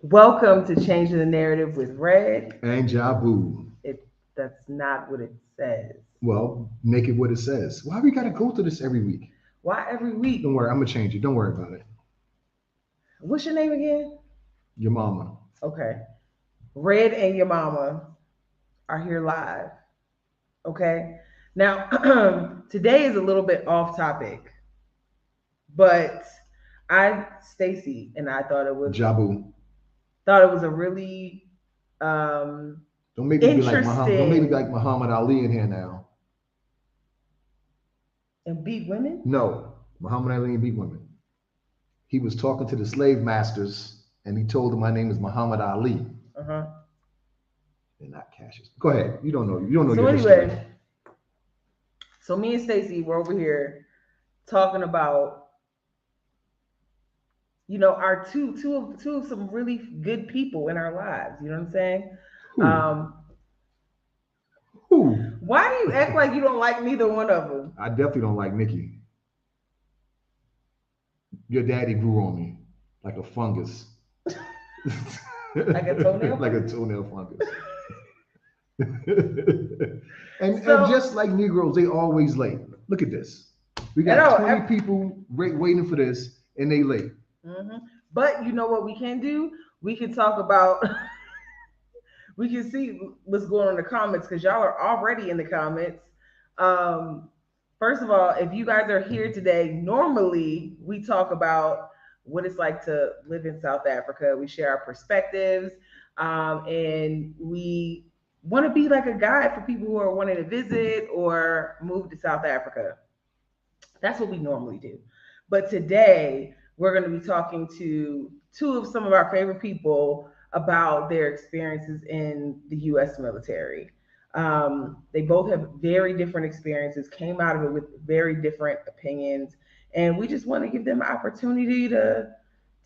Welcome to Changing the Narrative with Red. And Jabu. That's not what it says. Well, make it what it says. Why we gotta go through this every week? Why every week? Don't worry, I'm gonna change it. Don't worry about it. What's your name again? Your mama. Okay. Red and your mama are here live. Okay. Now, today is a little bit off topic, but Stacy, and I Jabu. thought it was a really Don't make me be like Muhammad. Don't make me be interesting like Muhammad Ali in here now. and beat women. No, Muhammad Ali ain't beat women. He was talking to the slave masters, and he told them, "My name is Muhammad Ali." Uh-huh. They're not Cassius. Go ahead. You don't know. You don't know So your history. anyway, so me and Stacy were over here talking about, our two of some really good people in our lives. You know what I'm saying? Who? Who? Why do you act like you don't like neither one of them? I definitely don't like Nikki. Your daddy grew on me like a fungus. Like a toenail? Like a toenail fungus. and So- just like Negroes, they always late. Look at this. We I got know, 20 people waiting for this, and they late. Mm-hmm. But you know what we can do? We can talk about. We can see what's going on in the comments because y'all are already in the comments. First of all, if you guys are here today, normally we talk about what it's like to live in South Africa. We share our perspectives, and we want to be like a guide for people who are wanting to visit or move to South Africa. That's what we normally do. But today we're going to be talking to two of some of our favorite people about their experiences in the U.S. military. They both have very different experiences, came out of it with very different opinions, and we just want to give them an opportunity to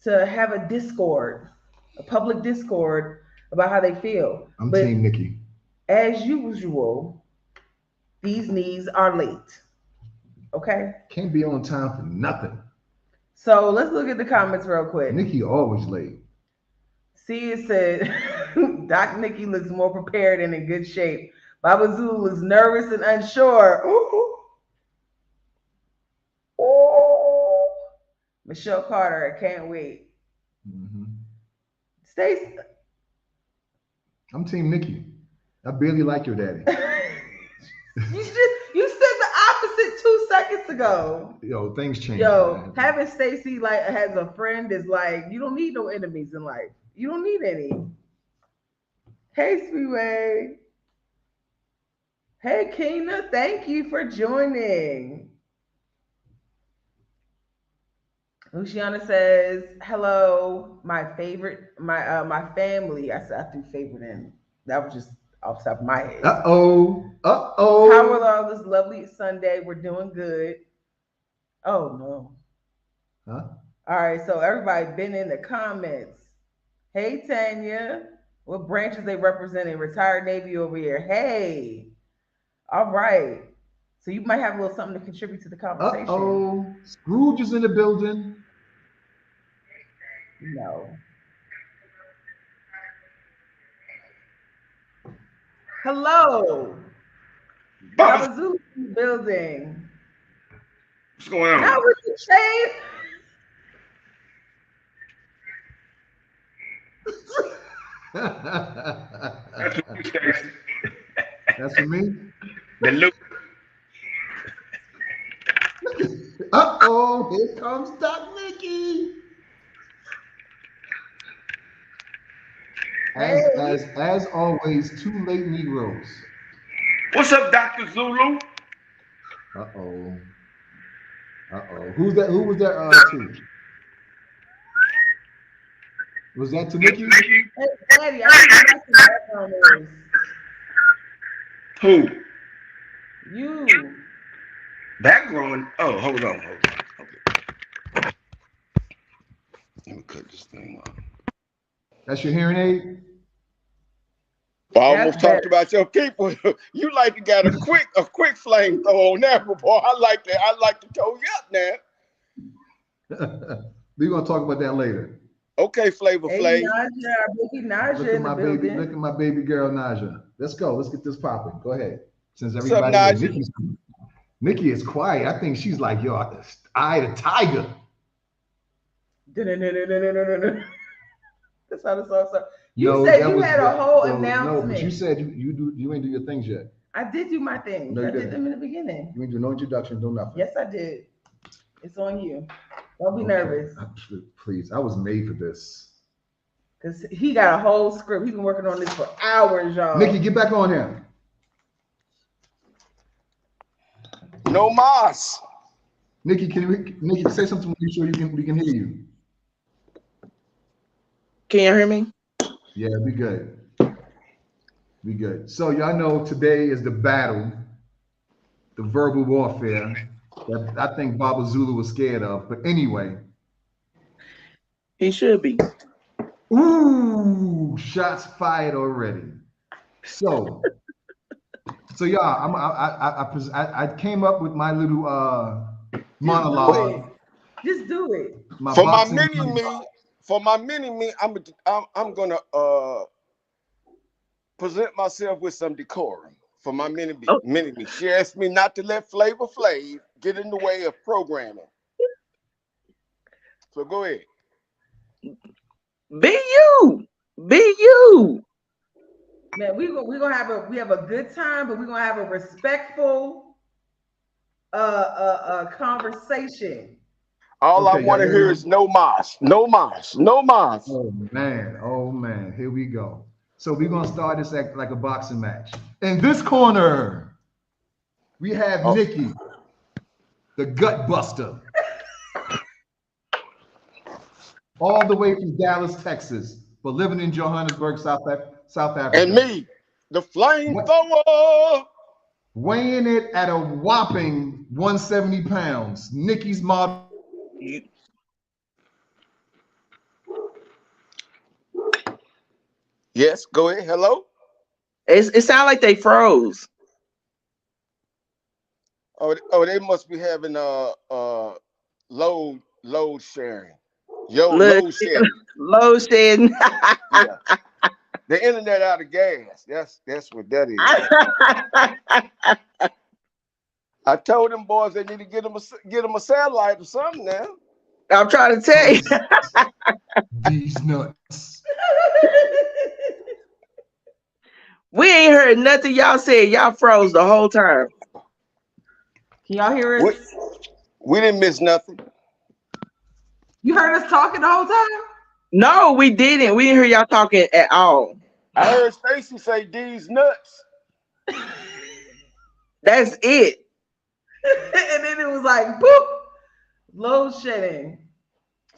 have a discord, a public discord about how they feel. I'm But Team Nikki. as usual, these knees are late. Okay? Can't be on time for nothing. So let's look at the comments real quick. Nikki always late. See, it said Doc Nikki looks more prepared and in good shape. Baba Zulu looks nervous and unsure. Ooh. Ooh. Michelle Carter, I can't wait. Mm-hmm. Stacy. I'm Team Nikki. I barely like your daddy. You said the opposite 2 seconds ago. Yo, things change. Yo, man. having Stacy like as a friend is like you don't need no enemies in life. You don't need any. Hey, Speedway. Hey, Keena. Thank you for joining. Luciana says, "Hello, my favorite, my family." I threw favorite in. That was just off the top of my head. Uh-oh. How was all this lovely Sunday? We're doing good. Oh no. Huh? All right, so everybody been in the comments. Hey Tanya, what branches they representing? Retired Navy over here. Hey, all right. So you might have a little something to contribute to the conversation. Uh-oh. Scrooge is in the building. No. Hello. Baba Zulu in the building. What's going on? How was the shade? That's what you say. That's for me. The look. Uh-oh, here comes Doc Nikki. As always, two late Negroes. What's up, Dr. Zulu? Uh-oh. Uh-oh. Who's that? Who was that to? Was that to Nikki? Hey, Daddy, I think that's the background noise. Who? You. Background. Oh, hold on. Okay. Let me cut this thing off. That's your hearing aid? I almost talked about your people. You like to got a quick flame throw on that, boy. I like to toe you up now. We're gonna talk about that later. Okay, Flavor Hey, Flav. Naja, Bookie Look Naja at in the my baby. Look building. at my baby girl Naja. Let's go. Let's get this popping. Go ahead. Since What's up, everybody here, Naja? Nikki is quiet. I think she's like, yo, I the tiger. That's how the song starts. You No, said that you was had a that. whole No, but you announcement. said you ain't do your things yet. I did do my things. No, you I did didn't. them in the beginning. You ain't do no introduction, no nothing. Yes, I did. It's on you. Don't be Okay, nervous. please. I was made for this. Because he got a whole script. He's been working on this for hours, y'all. Nikki, get back on here. No mas. Nikki, Nikki say something to make sure we can hear you. Can you hear me? Yeah, be good. Be good. So y'all know today is the battle, the verbal warfare that I think Baba Zulu was scared of. But anyway. He should be. Ooh, shots fired already. So y'all, I came up with my little monologue. Just do it. My For my boxing. mini me, I'm gonna present myself with some decorum. For my mini me, she asked me not to let Flavor Flav get in the way of programming. So go ahead. Be you. Be you. Man, we gonna have a good time, but we're gonna have a respectful conversation. All I Okay, want to hear is no mas, no mas, no mas. Oh man, here we go. So we're gonna start this act like a boxing match. In this corner, we have Nikki, the gut buster. All the way from Dallas, Texas, but living in Johannesburg, South Africa. And me, the flamethrower. Weighing it at a whopping 170 pounds. Nikki's model. Yes, go ahead. Hello? It sounds like they froze. Oh, they must be having load sharing. Load shedding. Load shedding. Yeah. The internet out of gas. That's what that is. I told them boys they need to get them a satellite or something now. I'm trying to tell you. These nuts. We ain't heard nothing y'all said. Y'all froze the whole time. Can y'all hear us? We didn't miss nothing. You heard us talking the whole time? No, we didn't. We didn't hear y'all talking at all. I heard Stacy say these nuts. That's it. And then it was like boop, load shedding.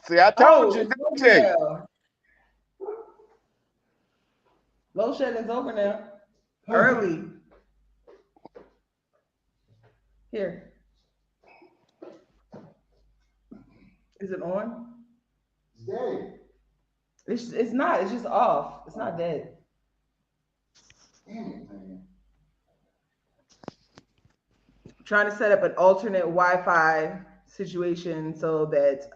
See, I told you. Didn't tell you. Load shedding's over now. Early. Here. Is it on? It's dead. It's not. It's just off. It's not dead. Damn it, man. Trying to set up an alternate Wi-Fi situation so that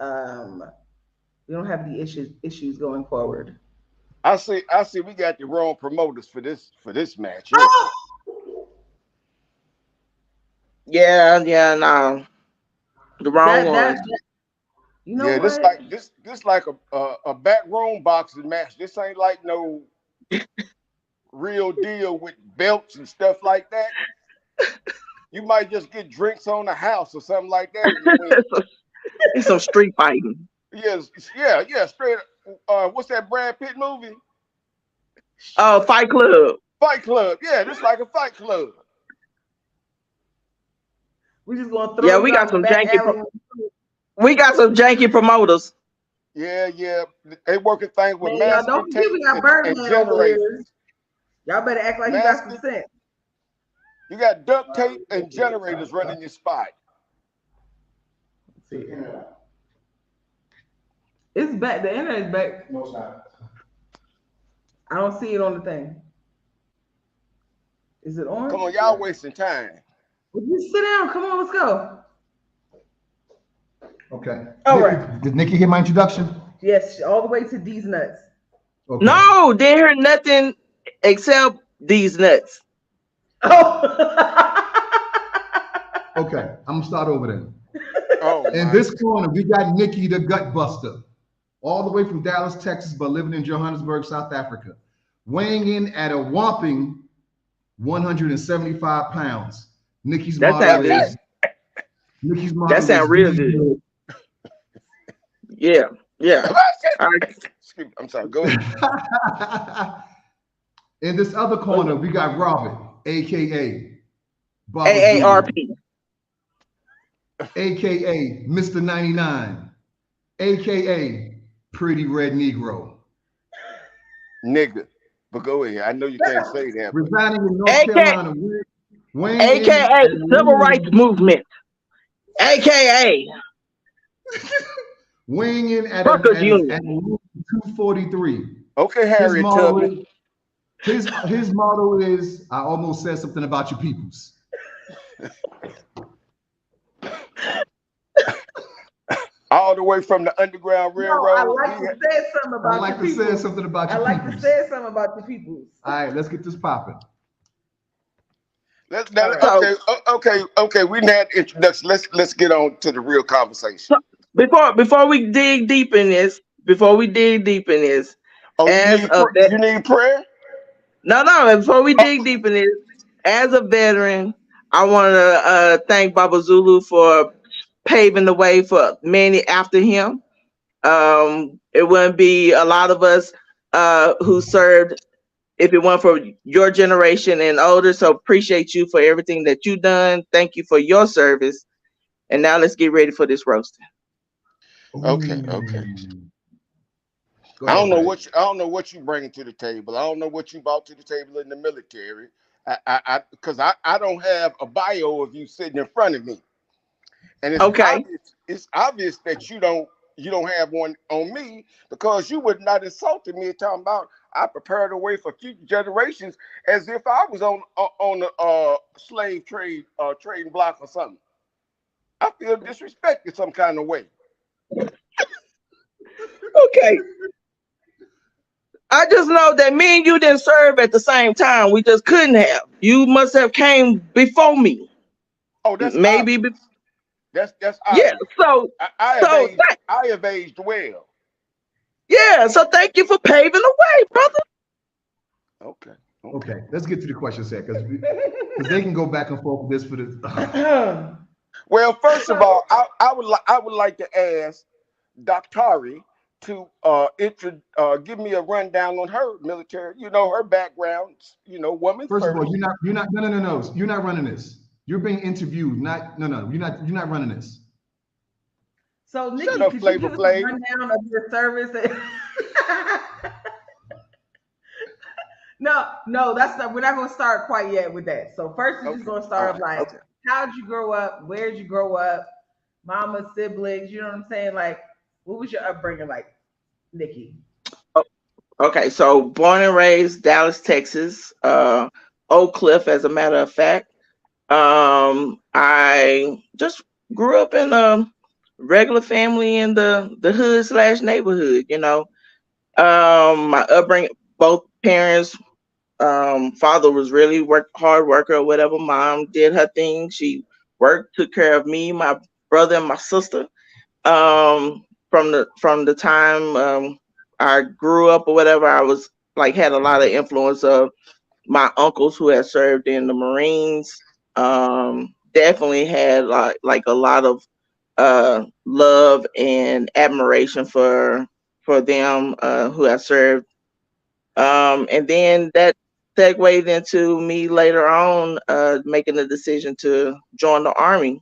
we don't have the issues going forward. I see. We got the wrong promoters for this match. Yeah, no. The wrong one. You know what? This like a backroom boxing match. This ain't like no real deal with belts and stuff like that. You might just get drinks on the house or something like that. It's some street fighting. Yeah, straight. What's that Brad Pitt movie? Oh, Fight Club. Fight Club. Yeah, this like a Fight Club. We just gonna throw. Yeah, we got some janky. We got some janky promoters. Yeah. They working things with master don't tape we got and generators. Y'all better act like you got some sense. You got duct tape and generators running your spot. Let's see. It's back. The internet is back. No, it's not. I don't see it on the thing. Is it on? Come on, y'all wasting time. Well, just sit down. Come on, let's go. Okay. All right. Did Nikki hear my introduction? Yes, all the way to these nuts. Okay. No, didn't hear nothing except these nuts. Oh. Okay. I'm gonna start over then. Oh In my. this corner, we got Nikki the Gut Buster, all the way from Dallas, Texas, but living in Johannesburg, South Africa, weighing in at a whopping 175 pounds. Nikki's That motto sound good. is Nikki's That motto is sound "Do real you good. do Yeah, yeah. All right. Excuse me. I'm sorry. Go ahead. it?" In this other corner, we got Robert, aka Baba Zulu, AARP. aka Mr. 99, aka Pretty Red Negro, Nigga. But go ahead. I know you can't say that, but residing in North AK, Carolina, weighing in AKA at a Civil Rights whopping Movement. AKA weighing in at a Truckers at a, Union. at a whopping 243. okay, His Harriet motto Tubman. is his motto is I almost said something about your peoples. All the way from the Underground No, I Railroad. like to say something I about like your to say people. something about I your like to peoples. say something about your peoples. All right, let's get this popping. All right. So, Okay. We had introduction. Let's get on to the real conversation. so before we dig deep in this, Oh, as a vet, you need prayer? no, before we Oh, dig deep in this, as a veteran, I want to thank Baba Zulu for paving the way for many after him. It wouldn't be a lot of us who served if it weren't for your generation and older. So appreciate you for everything that you done. Thank you for your service. And now let's get ready for this roasting. okay. Ooh. Go ahead, Flav. I don't know what you bringing to the table. I don't know what you brought to the table in the military. I don't have a bio of you sitting in front of me, and Okay. it's obvious that you don't have one on me because you would not insulted me talking about I prepared a way for future generations as if I was on the slave trade trading block or something. I feel disrespected some kind of way. Okay. I just know that me and you didn't serve at the same time. We just couldn't have. You must have came before me. Oh, that's Maybe. obvious. That's Yeah. obvious. So, so I have aged well. yeah. So thank you for paving the way, brother. Okay. Okay. Okay, let's get to the questions here because they can go back and forth with this for the. Well, first of So all, I would like to ask Doctari to give me a rundown on her military, her background, woman First of all, first. you're not no. You're not running this. You're being interviewed. Not no. You're not running this. so Shut Nikki, up, could you Flavor give us a Flav. rundown of your service? No, that's not. We're not going to start quite yet with that. So first, we're just Okay. going to All start right. like, Okay. how'd you grow up? Where'd you grow up? Mama, siblings. You know what I'm saying? Like, what was your upbringing like, Nikki? Okay, so born and raised Dallas, Texas, Oak Cliff, as a matter of fact. I just grew up in a regular family in the hood slash neighborhood. My upbringing, both parents. Father was really hard worker or whatever. Mom did her thing. She worked, took care of me, my brother, and my sister. From the time I grew up or whatever, I was like had a lot of influence of my uncles who had served in the Marines. Definitely had like a lot of love and admiration for them who had served. And then that segued into me later on making the decision to join the army,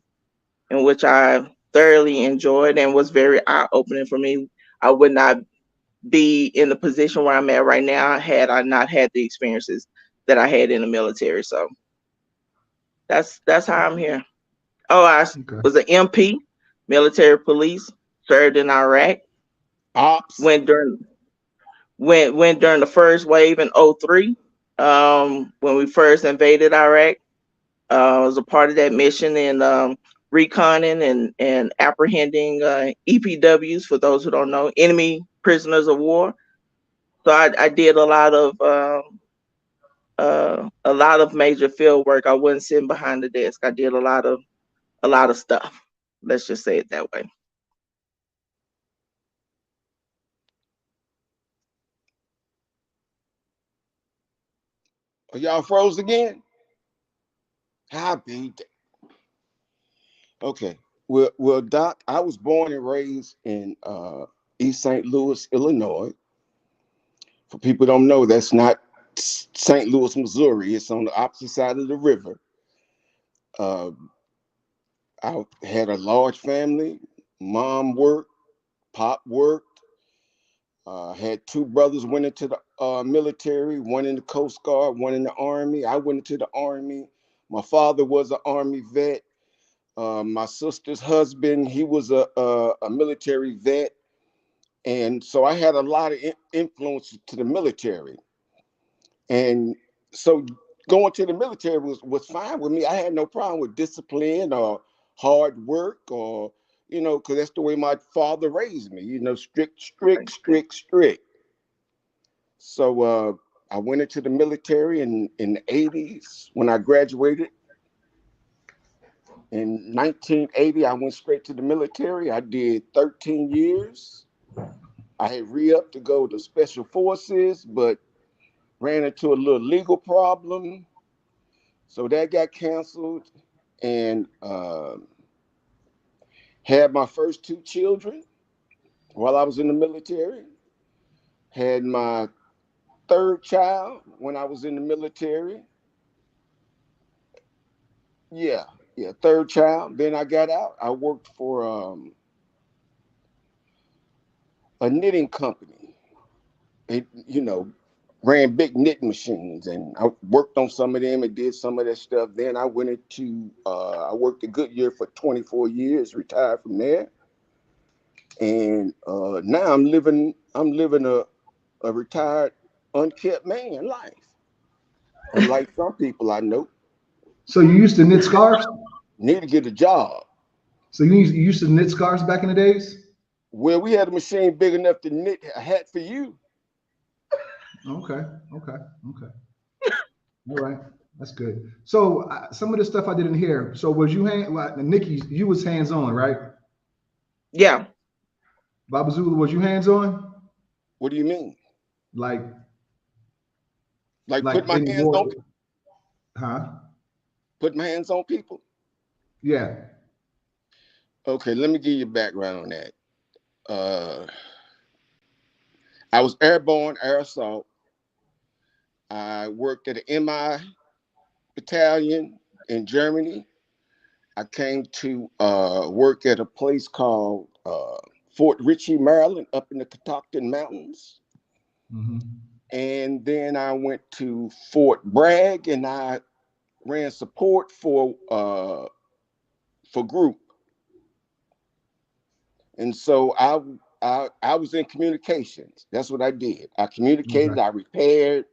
in which I thoroughly enjoyed and was very eye opening for me. I would not be in the position where I'm at right now had I not had the experiences that I had in the military. So that's how I'm here. Oh, I Okay. was an MP, military police, served in Iraq, Ops. went during went during the first wave in '03, when we first invaded Iraq. I was a part of that mission in reconning and apprehending EPWs, for those who don't know, enemy prisoners of war. So I did a lot of major field work. I wasn't sitting behind the desk. I did a lot of stuff. Let's just say it that way. Are y'all froze again? Happy. Okay. Well, Doc, I was born and raised in East St. Louis, Illinois. For people who don't know, that's not St. Louis, Missouri. It's on the opposite side of the river. Uh, I had a large family. Mom worked, pop worked. Had two brothers went into the military, one in the Coast Guard, one in the Army. I went into the Army. My father was an Army vet. My sister's husband, he was a military vet. And so I had a lot of influence to the military. And so going to the military was fine with me. I had no problem with discipline or hard work or, because that's the way my father raised me, strict, strict, strict, strict. So I went into the military in the 80s when I graduated. In 1980, I went straight to the military. I did 13 years. I had re-upped to go to special forces, but ran into a little legal problem. So that got canceled and had my first two children while I was in the military. Had my third child when I was in the military. Yeah, yeah, third child. Then I got out. I worked for a knitting company. It, ran big knitting machines, and I worked on some of them and did some of that stuff. Then I went into I worked at Goodyear for 24 years, retired from there, and now I'm living a retired, unkept man life. Unlike some people I know, So you used to knit scarves? need to get a job. So you used to knit scarves back in the days? Well, we had a machine big enough to knit a hat for you. Okay, okay, okay. All right, that's good. So some of the stuff I didn't hear. So was you Nikki? You was hands on, right? Yeah. Baba Zulu, was you hands on? What do you mean? Like Like like put my in hands war? on Huh? put my hands on people? Yeah. Okay, let me give you background on that. Uh, I was airborne, air assault. I worked at an MI battalion in Germany. I came to work at a place called Fort Ritchie, Maryland, up in the Catoctin Mountains. Hmm. And then I went to Fort Bragg, and I ran support for group. And so I was in communications. That's what I did. I communicated. Okay. I repaired.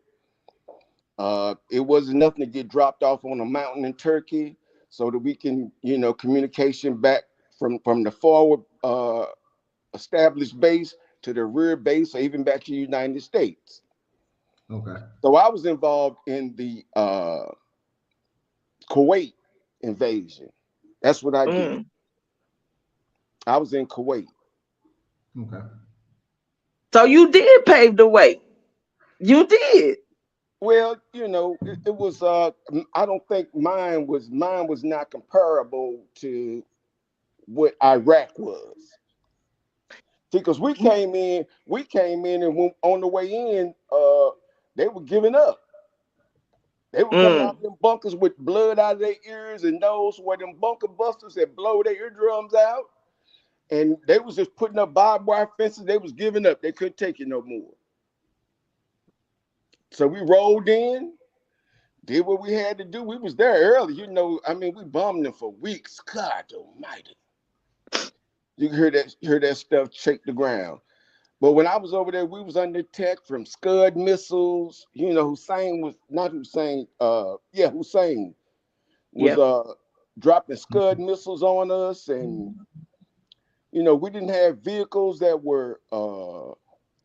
It wasn't nothing to get dropped off on a mountain in Turkey, so that we can, communication back from the forward established base to the rear base, or even back to the United States. Okay. So I was involved in the Kuwait invasion. That's what I did. Mm. I was in Kuwait. Okay. So you did pave the way. You did. Well, it was. I don't think mine was not comparable to what Iraq was. See, because we came in, and when, on the way in, they were giving up. They were coming out Mm. of them bunkers with blood out of their ears and nose, where them bunker busters that blow their eardrums out, and they was just putting up barbed wire fences. They was giving up. They couldn't take it no more. So we rolled in, did what we had to do. We was there early, I mean, we bombed them for weeks. God Almighty, you hear that stuff shake the ground. But when I was over there, we was under attack from Scud missiles. Hussein was not Hussein. Yeah, Hussein was Yep. dropping Scud missiles on us, and we didn't have vehicles that were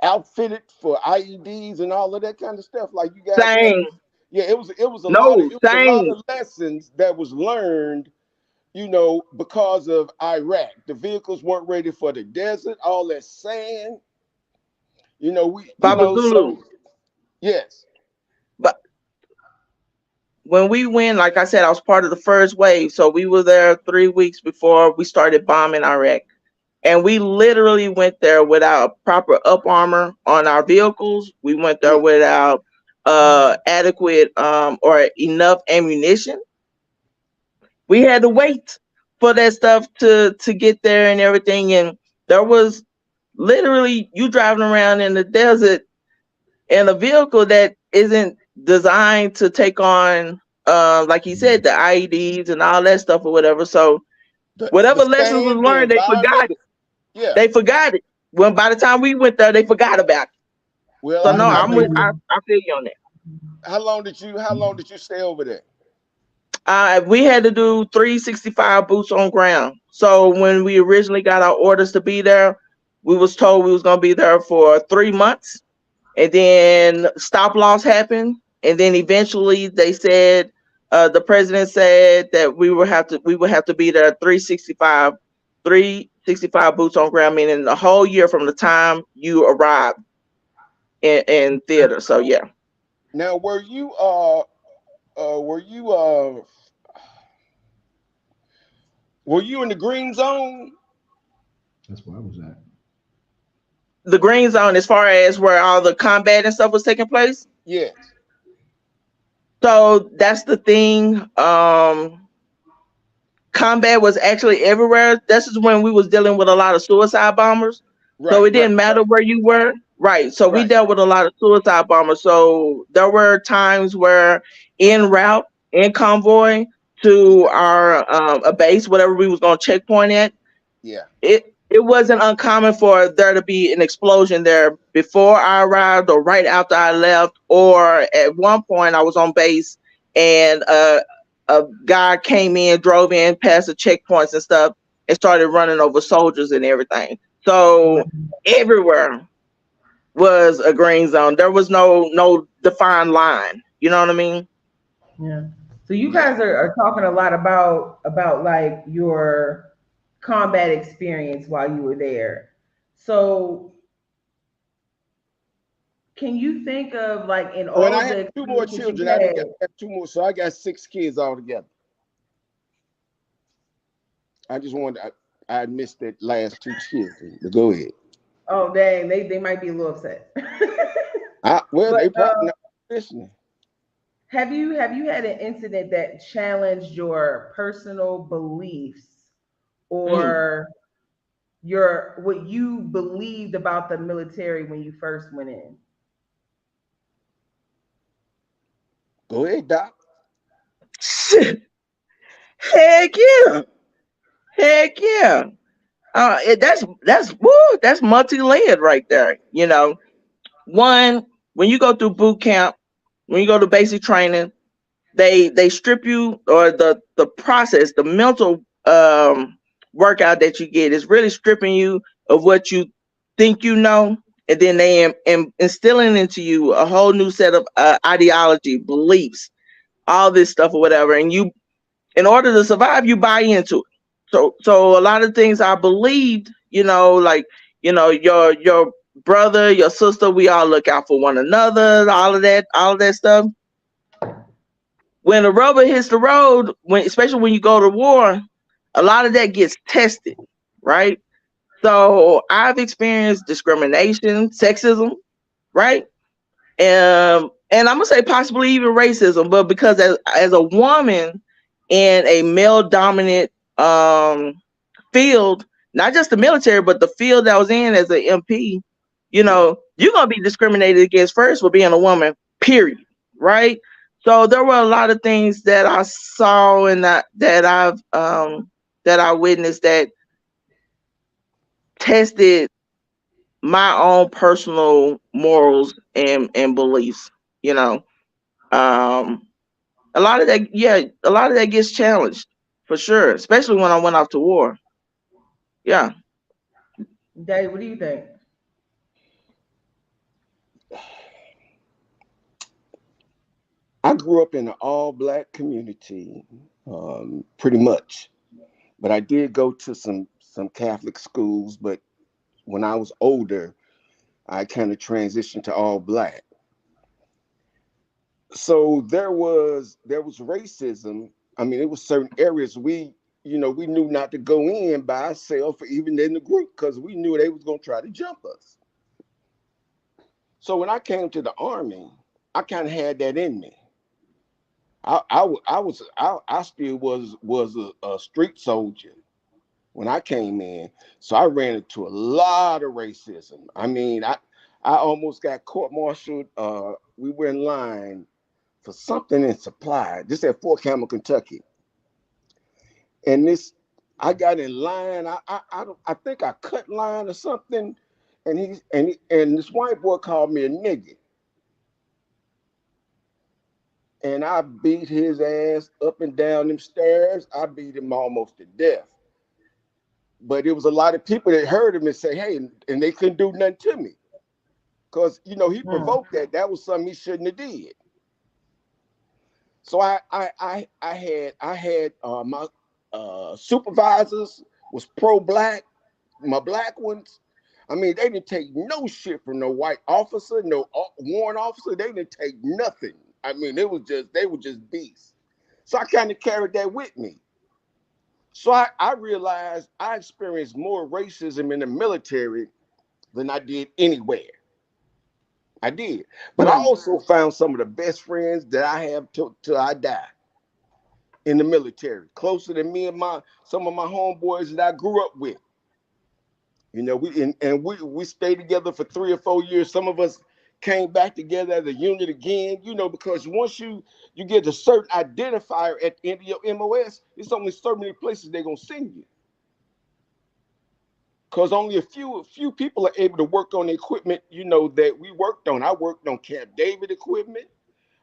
outfitted for IEDs and all of that kind of stuff like you guys had? Same. Yeah, it was a lot of No, it was a lot same. of lessons that was learned, because of Iraq. The vehicles weren't ready for the desert, all that sand. Baba Zulu. So yes, But when we went, like I said, I was part of the first wave. So we were there 3 weeks before we started bombing Iraq. And we literally went there without proper up armor on our vehicles. We went there mm, without adequate or enough ammunition. We had to wait for that stuff to get there and everything. And there was literally you driving around in the desert in a vehicle that isn't designed to take on like he said, the IEDs and all that stuff or whatever. So the whatever lessons was sand, the learned, they environment. forgot it. Yeah. They forgot it. When by the time we went there, they forgot about it. Well, So I, no, I I'm with think I feel you on that. how long did you stay over there? We had to do 365 boots on ground. So when we originally got our orders to be there, we was told we was gonna be there for 3 months, and then stop loss happened, and then eventually they said the president said that we would have to be there 365 boots on ground, meaning the whole year from the time you arrived in theater. So yeah. Now, were you in the green zone? That's where I was at. The green zone as far as where all the combat and stuff was taking place. Yes. So that's the thing. Combat was actually everywhere. This is when we was dealing with a lot of suicide bombers. So Right, it right, didn't matter where you were. Right. So we right. dealt with a lot of suicide bombers. So there were times where en route, in convoy to our a base, whatever we was gonna checkpoint at, Yeah. it wasn't uncommon for there to be an explosion there before I arrived or right after I left. Or at one point I was on base and a guy came in, drove in past the checkpoints and stuff and started running over soldiers and everything. So everywhere was a green zone. There was no defined line. You know what I mean? Yeah. So you Yeah. guys are talking a lot about like your combat experience while you were there. So can you think of like in When all I of had the two more experiences you've children, had? I got two more, so I got six kids altogether. I just wanted, I missed that last two children. But go ahead. Oh dang, they might be a little upset. Well, But they probably not listening. have you had an incident that challenged your personal beliefs Mm. or your what you believed about the military when you first went in? Go ahead, Doc. Heck yeah. Heck yeah. That's woo, that's multi-layered right there. One, when you go through boot camp, when you go to basic training, they strip you, or the process, the mental workout that you get is really stripping you of what you think you know, and then they instilling into you a whole new set of ideology, beliefs, all this stuff or whatever, and you, in order to survive, you buy into it. So a lot of things I believed, like, your brother, your sister, we all look out for one another, all of that stuff. When the rubber hits the road, especially when you go to war, a lot of that gets tested, right? So I've experienced discrimination, sexism, right? And I'm gonna say possibly even racism, but because as a woman in a male dominant field, not just the military, but the field that I was in as an MP, Yeah. you're gonna be discriminated against first for being a woman, period. Right? So there were a lot of things that I saw and that I witnessed that tested my own personal morals and beliefs, you know. Um a lot of that, yeah, a lot of that gets challenged for sure, especially when I went off to war. Yeah. Daddy, what do you think? grew up in an all-black community, pretty much. But I did go to some Catholic schools. But when I was older, I kind of transitioned to all black. So there was racism. I mean, it was certain areas we knew not to go in by ourselves or even in the group because we knew they was gonna try to jump us. So when I came to the army, I kind of had that in me. I still was a street soldier when I came in. So I ran into a lot of racism. I mean, I almost got court-martialed. We were in line for something in supply. This at Fort Campbell, Kentucky. And this, I got in line. I think I cut line or something. And this white boy called me a nigga. And I beat his ass up and down them stairs. I beat him almost to death. But there was a lot of people that heard him and say, hey, and they couldn't do nothing to me. Because, he provoked that. That was something he shouldn't have did. So I had my supervisors was pro-black, my black ones. I mean, they didn't take no shit from no white officer, no warrant officer. They didn't take nothing. I mean, they were just beasts. So I kind of carried that with me. So I realized I experienced more racism in the military than I did anywhere. I did. But I also found some of the best friends that I have till I die in the military, closer than me and some of my homeboys that I grew up with. We stayed together for 3 or 4 years. Some of us came back together as a unit again, because once you get a certain identifier at the end of your MOS, it's only so many places they're gonna send you. Because only a few people are able to work on the equipment, that we worked on. I worked on Camp David equipment.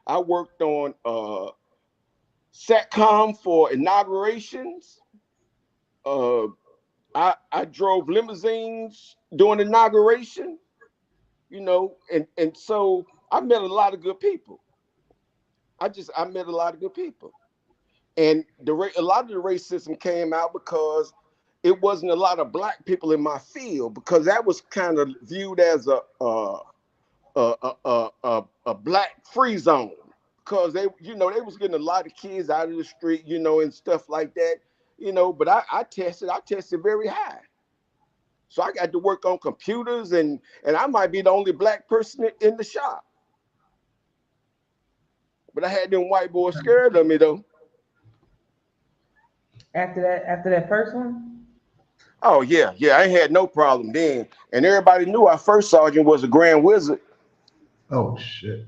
I worked on SATCOM for inaugurations. I drove limousines during inauguration, and so I met a lot of good people. I met a lot of good people, and a lot of the racism came out because it wasn't a lot of black people in my field, because that was kind of viewed as a black free zone, because they was getting a lot of kids out of the street, and stuff like that, but I tested very high. So I got to work on computers, and I might be the only black person in the shop. But I had them white boys scared of me though. After that first one. Oh yeah, I had no problem then. And everybody knew our first sergeant was a grand wizard. Oh shit.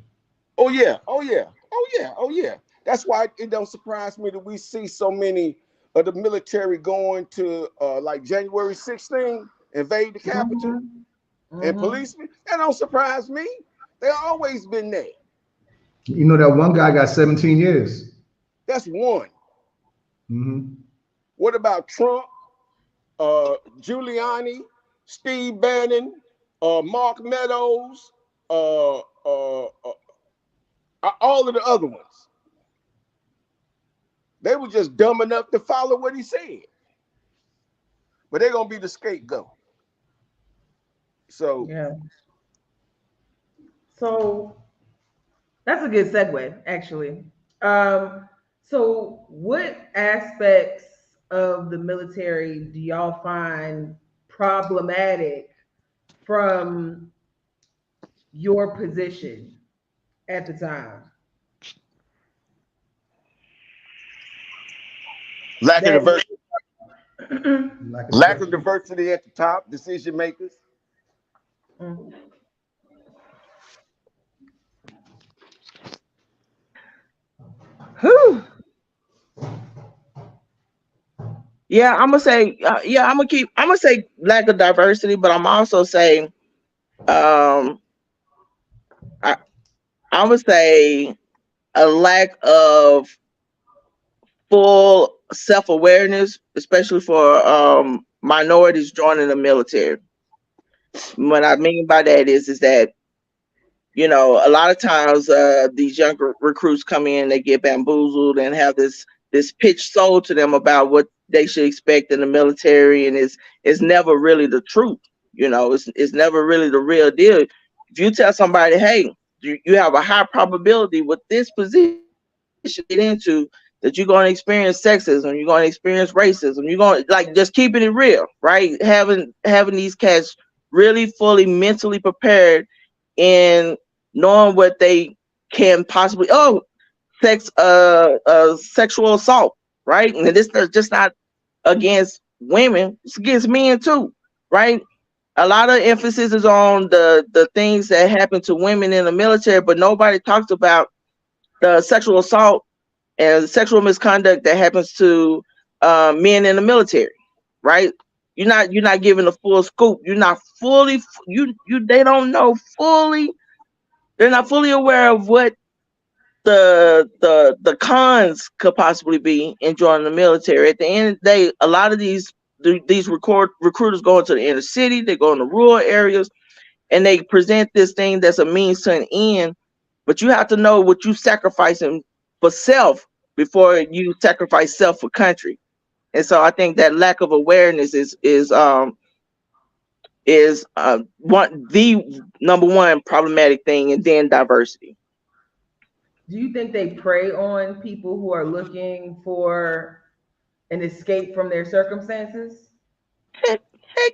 Oh yeah, oh yeah, oh yeah, oh yeah. That's why it don't surprise me that we see so many of the military going to like January 16th, invade the Capitol, and policemen. That don't surprise me. They always been there. That one guy got 17 years. That's one. Mm-hmm. What about Trump, Giuliani, Steve Bannon, Mark Meadows, all of the other ones? They were just dumb enough to follow what he said. But they're gonna be the scapegoat. So yeah. So that's a good segue, actually. So what aspects of the military do y'all find problematic from your position at the time? lack of That diversity, Lack of lack of diversity. diversity at the top, decision makers. Mm. Whew. Yeah, I'm gonna say, I'm gonna say lack of diversity, but I'm also saying, um, I, I'm gonna say a lack of full self awareness, especially for minorities joining the military. What I mean by that is that You know, a lot of times these younger recruits come in, they get bamboozled and have this pitch sold to them about what they should expect in the military, and it's never really the truth. You know, it's never really the real deal. If you tell somebody, hey, you have a high probability with this position that you're going to get into that you're going to experience sexism, you're going to experience racism, you're going to like just keeping it real, right? Having these cats really fully mentally prepared in knowing what they can possibly sexual assault, right? And this is just not against women, it's against men too, right? A lot of emphasis is on the things that happen to women in the military, but nobody talks about the sexual assault and sexual misconduct that happens to men in the military, right? You're not given the full scoop. You're not fully you they don't know fully. They're not fully aware of what the cons could possibly be in joining the military. At the end of the day, a lot of these recruiters go into the inner city, they go into rural areas, and they present this thing that's a means to an end. But you have to know what you sacrificing for self before you sacrifice self for country. And so I think that lack of awareness is one the number one problematic thing, and then diversity. Do you think they prey on people who are looking for an escape from their circumstances? Heck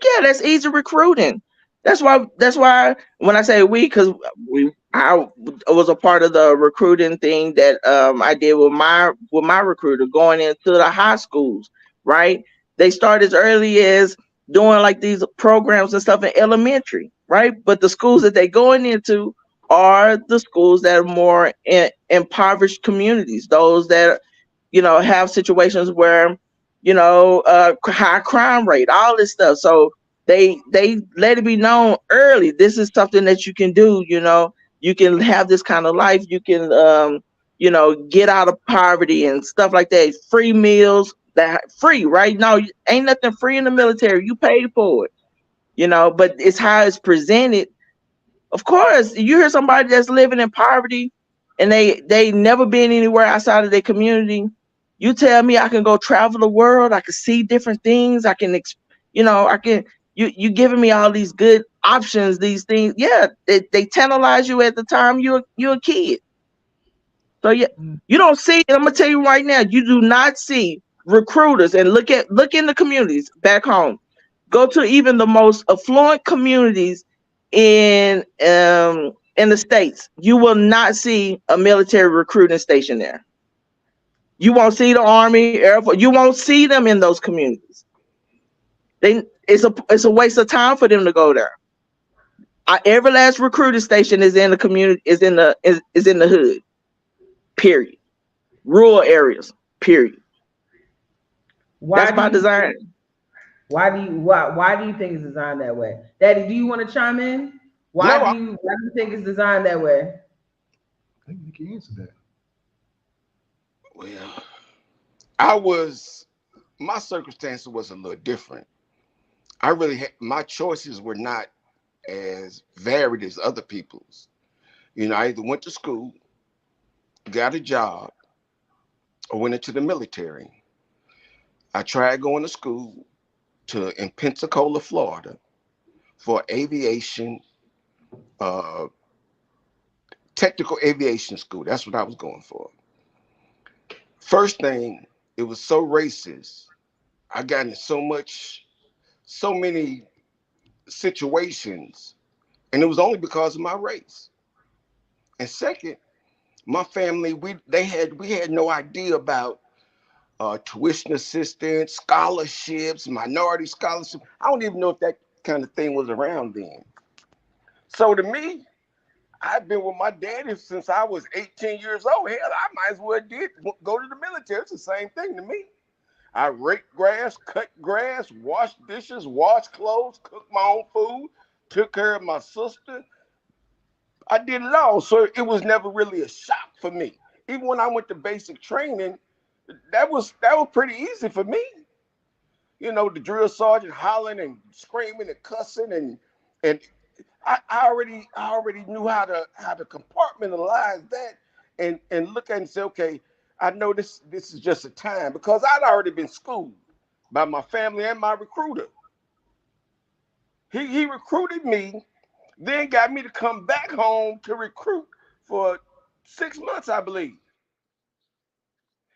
yeah, that's easy recruiting. That's why when I say we, because I was a part of the recruiting thing that I did with my recruiter going into the high schools, right? They start as early as doing like these programs and stuff in elementary, right? But the schools that they going into are the schools that are more impoverished communities, those that have situations where high crime rate, all this stuff. So they let it be known early, this is something that you can do. You can have this kind of life, you can get out of poverty and stuff like that. Free meals, that free, right? No, ain't nothing free in the military, you paid for it. But it's how it's presented. Of course, you hear somebody that's living in poverty and they never been anywhere outside of their community. You tell me I can go travel the world, I can see different things, I can I can you giving me all these good options, these things. Yeah, they tantalize you at the time you're a kid. So yeah, you don't see, and I'm gonna tell you right now, you do not see recruiters, and look in the communities back home. Go to even the most affluent communities in the states. You will not see a military recruiting station there. You won't see the Army, Air Force. You won't see them in those communities. It's a waste of time for them to go there. Every last recruiting station is in the community, is in the hood. Period. Rural areas. Period. Why That's do by you design. why do you think it's designed that way? Daddy, do you want to chime in? No, Why do you think it's designed that way? I think you can answer that. well, I was my circumstances was a little different. I really had my choices were not as varied as other people's. I either went to school, got a job, or went into the military. I tried going to school in Pensacola, Florida, for aviation, uh, technical aviation school. That's what I was going for. First thing, it was so racist. I got in so many situations, and it was only because of my race. And second, my family, we had no idea about tuition assistance, scholarships, minority scholarships. I don't even know if that kind of thing was around then. So to me, I've been with my daddy since I was 18 years old. Hell, I might as well did go to the military. It's the same thing to me. I raked grass, cut grass, washed dishes, washed clothes, cooked my own food, took care of my sister. I did it all. So it was never really a shock for me. Even when I went to basic training, that was pretty easy for me. The drill sergeant hollering and screaming and cussing and I already knew how to compartmentalize that and look at it and say, okay, I know this is just a time because I'd already been schooled by my family and my recruiter. He recruited me, then got me to come back home to recruit for 6 months, I believe.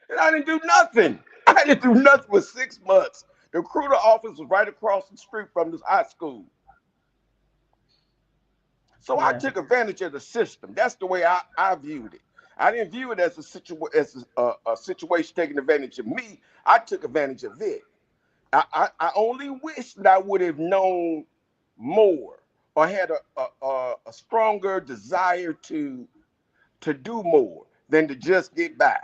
And I didn't do nothing. I didn't do nothing for 6 months. The recruiter office was right across the street from this high school. So I Yeah. took advantage of the system. That's the way I viewed it. I didn't view it as a situation taking advantage of me. I took advantage of it. I only wish that I would have known more or had a stronger desire to do more than to just get by.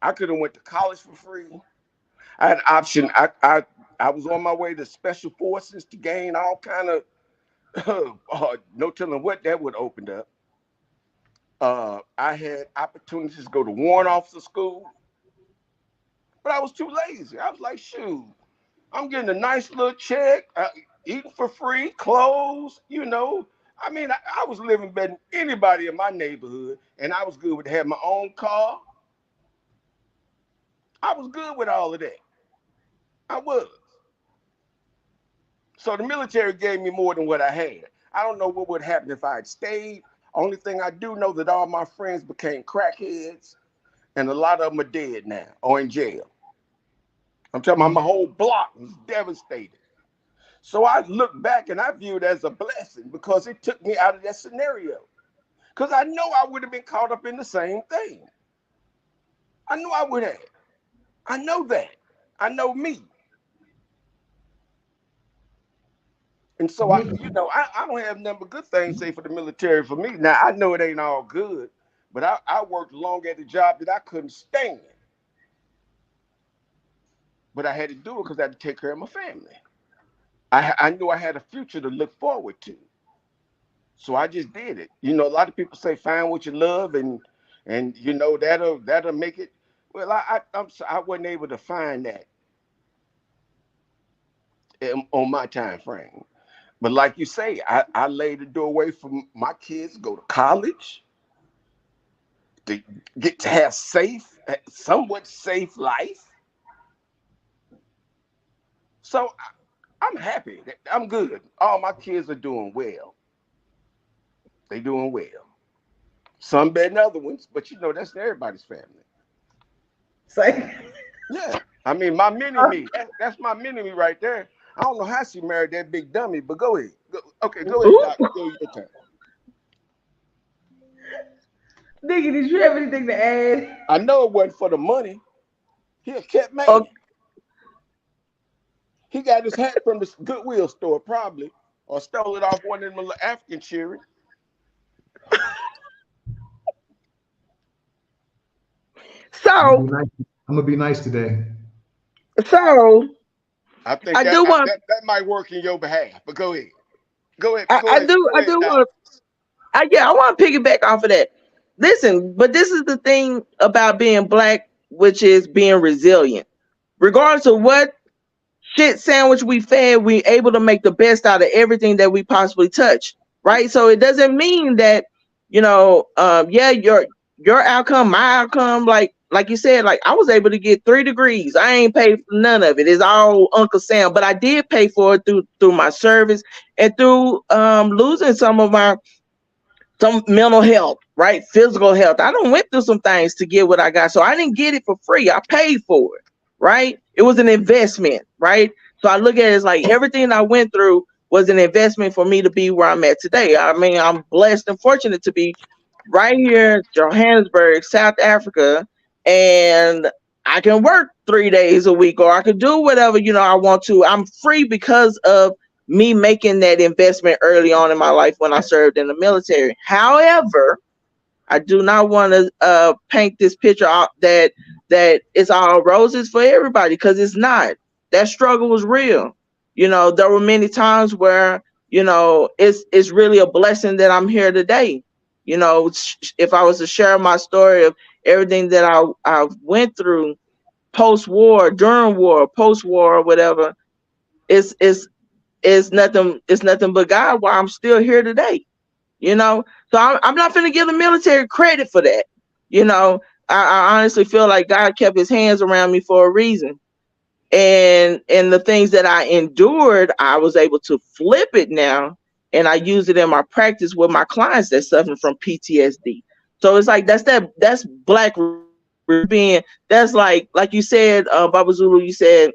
I could have went to college for free. I had an option. I was on my way to special forces to gain all kind of no telling what that would opened up. I had opportunities to go to warrant officer school, but I was too lazy. I was like, shoot, I'm getting a nice little check, eating for free, clothes, you know. I mean, I was living better than anybody in my neighborhood, and I was good with having my own car. I was good with all of that. I was. So the military gave me more than what I had. I don't know what would happen if I had stayed. Only thing I do know that all my friends became crackheads, and a lot of them are dead now or in jail. I'm talking about my whole block was devastated. So I look back and I view it as a blessing because it took me out of that scenario. Because I know I would have been caught up in the same thing. I knew I would have. I know that. I know me. And so I don't have nothing but good things to say for the military for me. Now I know it ain't all good, but I worked long at the job that I couldn't stand. But I had to do it because I had to take care of my family. I knew I had a future to look forward to. So I just did it. You know, a lot of people say find what you love and you know that'll make it. Well, I wasn't able to find that on my time frame. But like you say, I laid the doorway for my kids to go to college, to get to have somewhat safe life. So I'm happy. I'm good. All my kids are doing well. They doing well. Some better than other ones, but you know that's everybody's family. It's like, Yeah. I mean, my mini me. That's my mini me right there. I don't know how she married that big dummy, but go ahead. Okay, go ahead, ooh, Doc. Go your turn. Nikki, did you have anything to add? I know it wasn't for the money. He a kept Oh, man. He got his hat from the Goodwill store, probably, or stole it off one of them little African children. I'm gonna be so nice. I'm gonna be nice today. so I think I that do want that might work in your behalf. But go ahead. I Go ahead, do Doc. want I want to piggyback off of that. Listen, but this is the thing about being black, which is being resilient. Regardless of what shit sandwich we fed, we able to make the best out of everything that we possibly touch. Right. So it doesn't mean that, yeah, your outcome, my outcome, like you said, like I was able to get 3 degrees. I ain't paid for none of it. It's all Uncle Sam. But I did pay for it through my service and through losing some mental health, right? Physical health. I don't went through some things to get what I got. So I didn't get it for free. I paid for it, right? It was an investment, right? So I look at it as like everything I went through was an investment for me to be where I'm at today. I mean, I'm blessed and fortunate to be right here in Johannesburg, South Africa, and I can work 3 days a week or I could do whatever, I want to. I'm free because of me making that investment early on in my life when I served in the military. However, I do not want to paint this picture out that it's all roses for everybody because it's not. That struggle was real. There were many times where it's really a blessing that I'm here today. If I was to share my story of everything that I went through post war, during war, post war, whatever, it's it's nothing but God why I'm still here today. You know, so I'm not going to give the military credit for that. You know, I honestly feel like God kept his hands around me for a reason. And the things that I endured, I was able to flip it now, and I use it in my practice with my clients that suffer from PTSD. So it's like that's black being, that's like you said, Baba Zulu, you said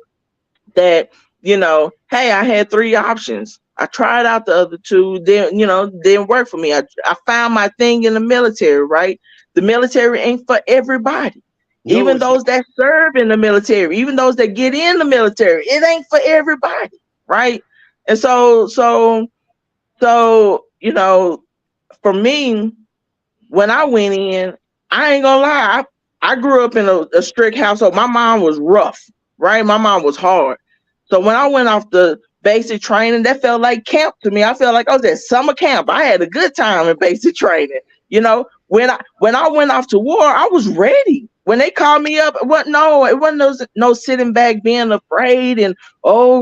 that, hey, I had three options. I tried out the other two, didn't work for me. I found my thing in the military, right? The military ain't for everybody. No, Even it's not. those that serve in the military, even those that get in the military, it ain't for everybody, right? And so, for me, when I went in, I ain't gonna lie, I grew up in a strict household. My mom was rough, right? My mom was hard. So when I went off the basic training, that felt like camp to me. I felt like I was at summer camp. I had a good time in basic training. When I went off to war, I was ready. When they called me up, it wasn't no sitting back being afraid and, oh,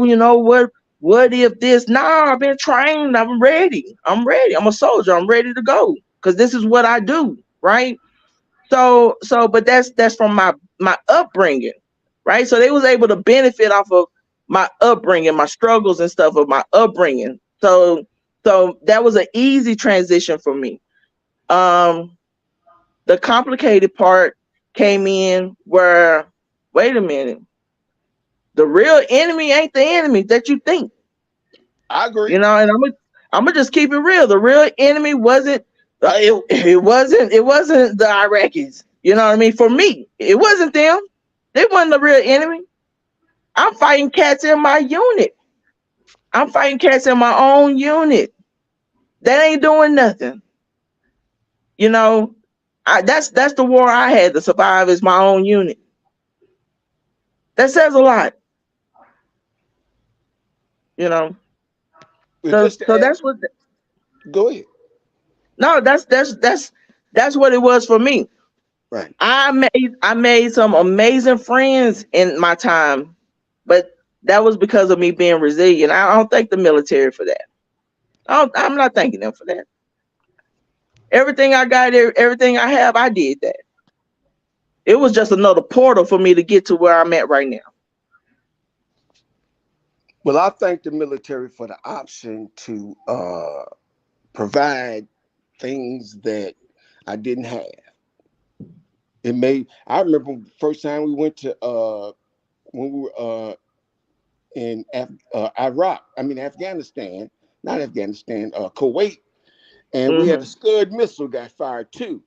what if this? Nah, I've been trained. I'm ready. I'm ready. I'm a soldier. I'm ready to go because this is what I do, right? But that's from my upbringing, right? So they was able to benefit off of my upbringing, my struggles and stuff of my upbringing. So that was an easy transition for me. Um, the complicated part came in where, wait a minute, the real enemy ain't the enemy that you think. I agree. And I'm gonna just keep it real. The real enemy wasn't it wasn't the Iraqis. You know what I mean? For me, it wasn't them. They wasn't the real enemy. I'm fighting cats in my unit. I'm fighting cats in my own unit. That ain't doing nothing. You know, that's the war I had to survive is my own unit. That says a lot. You know. But So just to so add, that's what. go ahead. No, that's what it was for me. Right. I made some amazing friends in my time, but that was because of me being resilient. I don't thank the military for that. I'm not thanking them for that. Everything I got, everything I have, I did that. It was just another portal for me to get to where I'm at right now. Well, I thank the military for the option to provide things that I didn't have. It made. I remember the first time we went to when we were in Iraq. I mean Afghanistan, not Afghanistan, Kuwait, and we had a Hmm. Scud missile got fired too,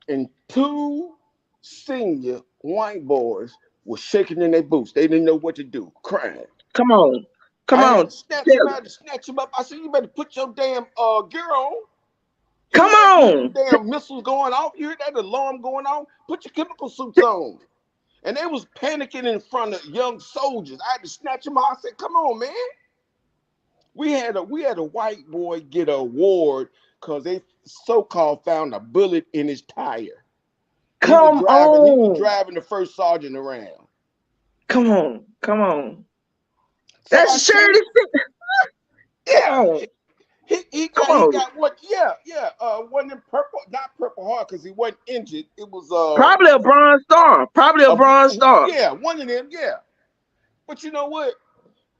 and two senior white boys were shaking in their boots. They didn't know what to do, crying. Come on, come I had on, to snatch him. tell I it. had to snatch him up. I said, "You better put your damn gear on. You Come hear that? You hear them on, damn missiles going off? You hear that alarm going on? Put your chemical suits on." And they was panicking in front of young soldiers. I had to snatch them out. I said, "Come on, man." We had a white boy get an award because they so-called found a bullet in his tire. He was come driving. He was on, driving the first sergeant around. come on, come on. So I That's seen, charity. Come yeah, on, come he on. got what? Yeah, yeah. Wasn't in purple, not Purple Heart because he wasn't injured. It was Probably a bronze star. Probably a a bronze star. yeah, one of them. Yeah. But you know what?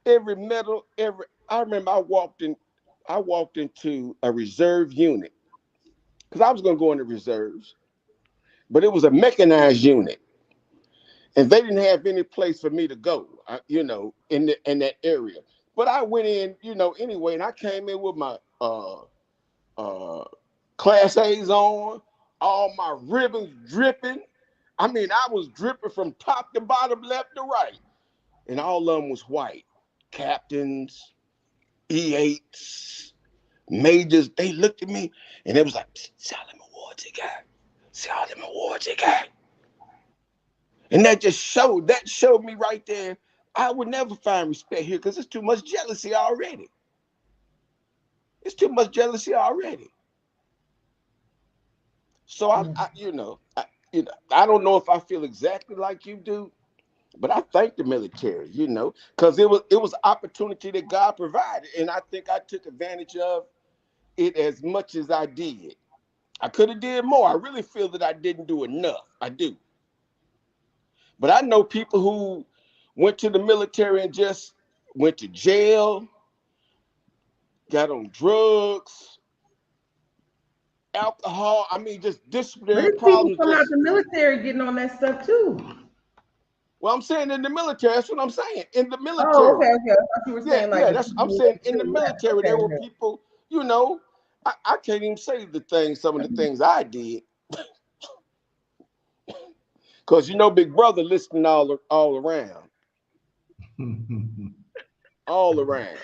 Every medal, every I remember I walked into a reserve unit because I was gonna go into reserves, but it was a mechanized unit, and they didn't have any place for me to go, in that area. But I went in, anyway, and I came in with my uh class A's on, all my ribbons dripping. I mean, I was dripping from top to bottom, left to right, and all of them was white. Captains, E8s, majors. They looked at me, and it was like, "See all them awards you got? See all them awards you got?" And that showed me right there. I would never find respect here because it's too much jealousy already. It's too much jealousy already. So I don't know if I feel exactly like you do, But I thank the military, because it was opportunity that God provided, and I think I took advantage of it as much as I did. I could have did more. I really feel that I didn't do enough. I do. But I know people who went to the military and just went to jail, got on drugs, alcohol. I mean, just But disciplinary there's people problems. coming out Just the military getting on that stuff too. well, I'm saying in the military. That's what I'm saying. In the Oh, military. okay, okay. I thought you were Yeah, saying like yeah. the That's people I'm who saying in the still left. military Okay, there were okay. people. I can't even say some of the things I did, because Big Brother listening all around, all around.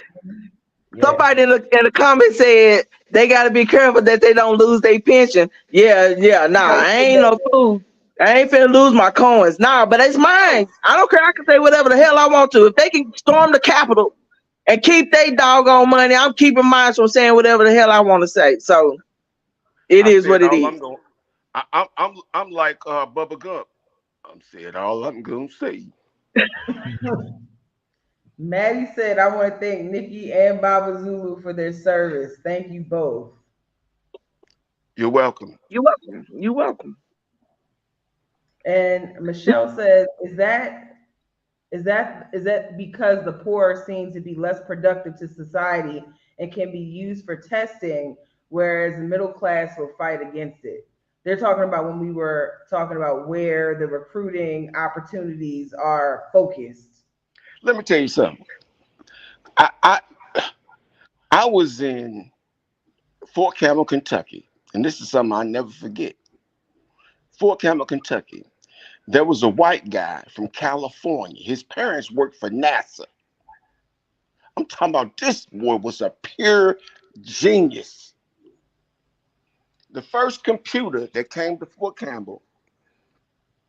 Yes. Somebody in the comments said they got to be careful that they don't lose their pension. Yeah, yeah, nah, I ain't no fool. I ain't finna lose my coins. Nah, but it's mine. I don't care. I can say whatever the hell I want to. If they can storm the Capitol and keep their doggone money, I'm keeping mine from saying whatever the hell I want to say. So it I is said what it all is. I'm going. I'm like Bubba Gump. I'm saying all I'm gonna say. Maddie said, I want to thank Nikki and Baba Zulu for their service. Thank you both. You're welcome. You welcome. You welcome. And Michelle says, is that because the poor seem to be less productive to society and can be used for testing, whereas the middle class will fight against it? They're talking about when we were talking about where the recruiting opportunities are focused. Let me tell you something. I I, I was in Fort Campbell, Kentucky, and this is something I never forget. Fort Campbell, Kentucky. There was a white guy from California. His parents worked for NASA. I'm talking about this boy was a pure genius. The first computer that came to Fort Campbell,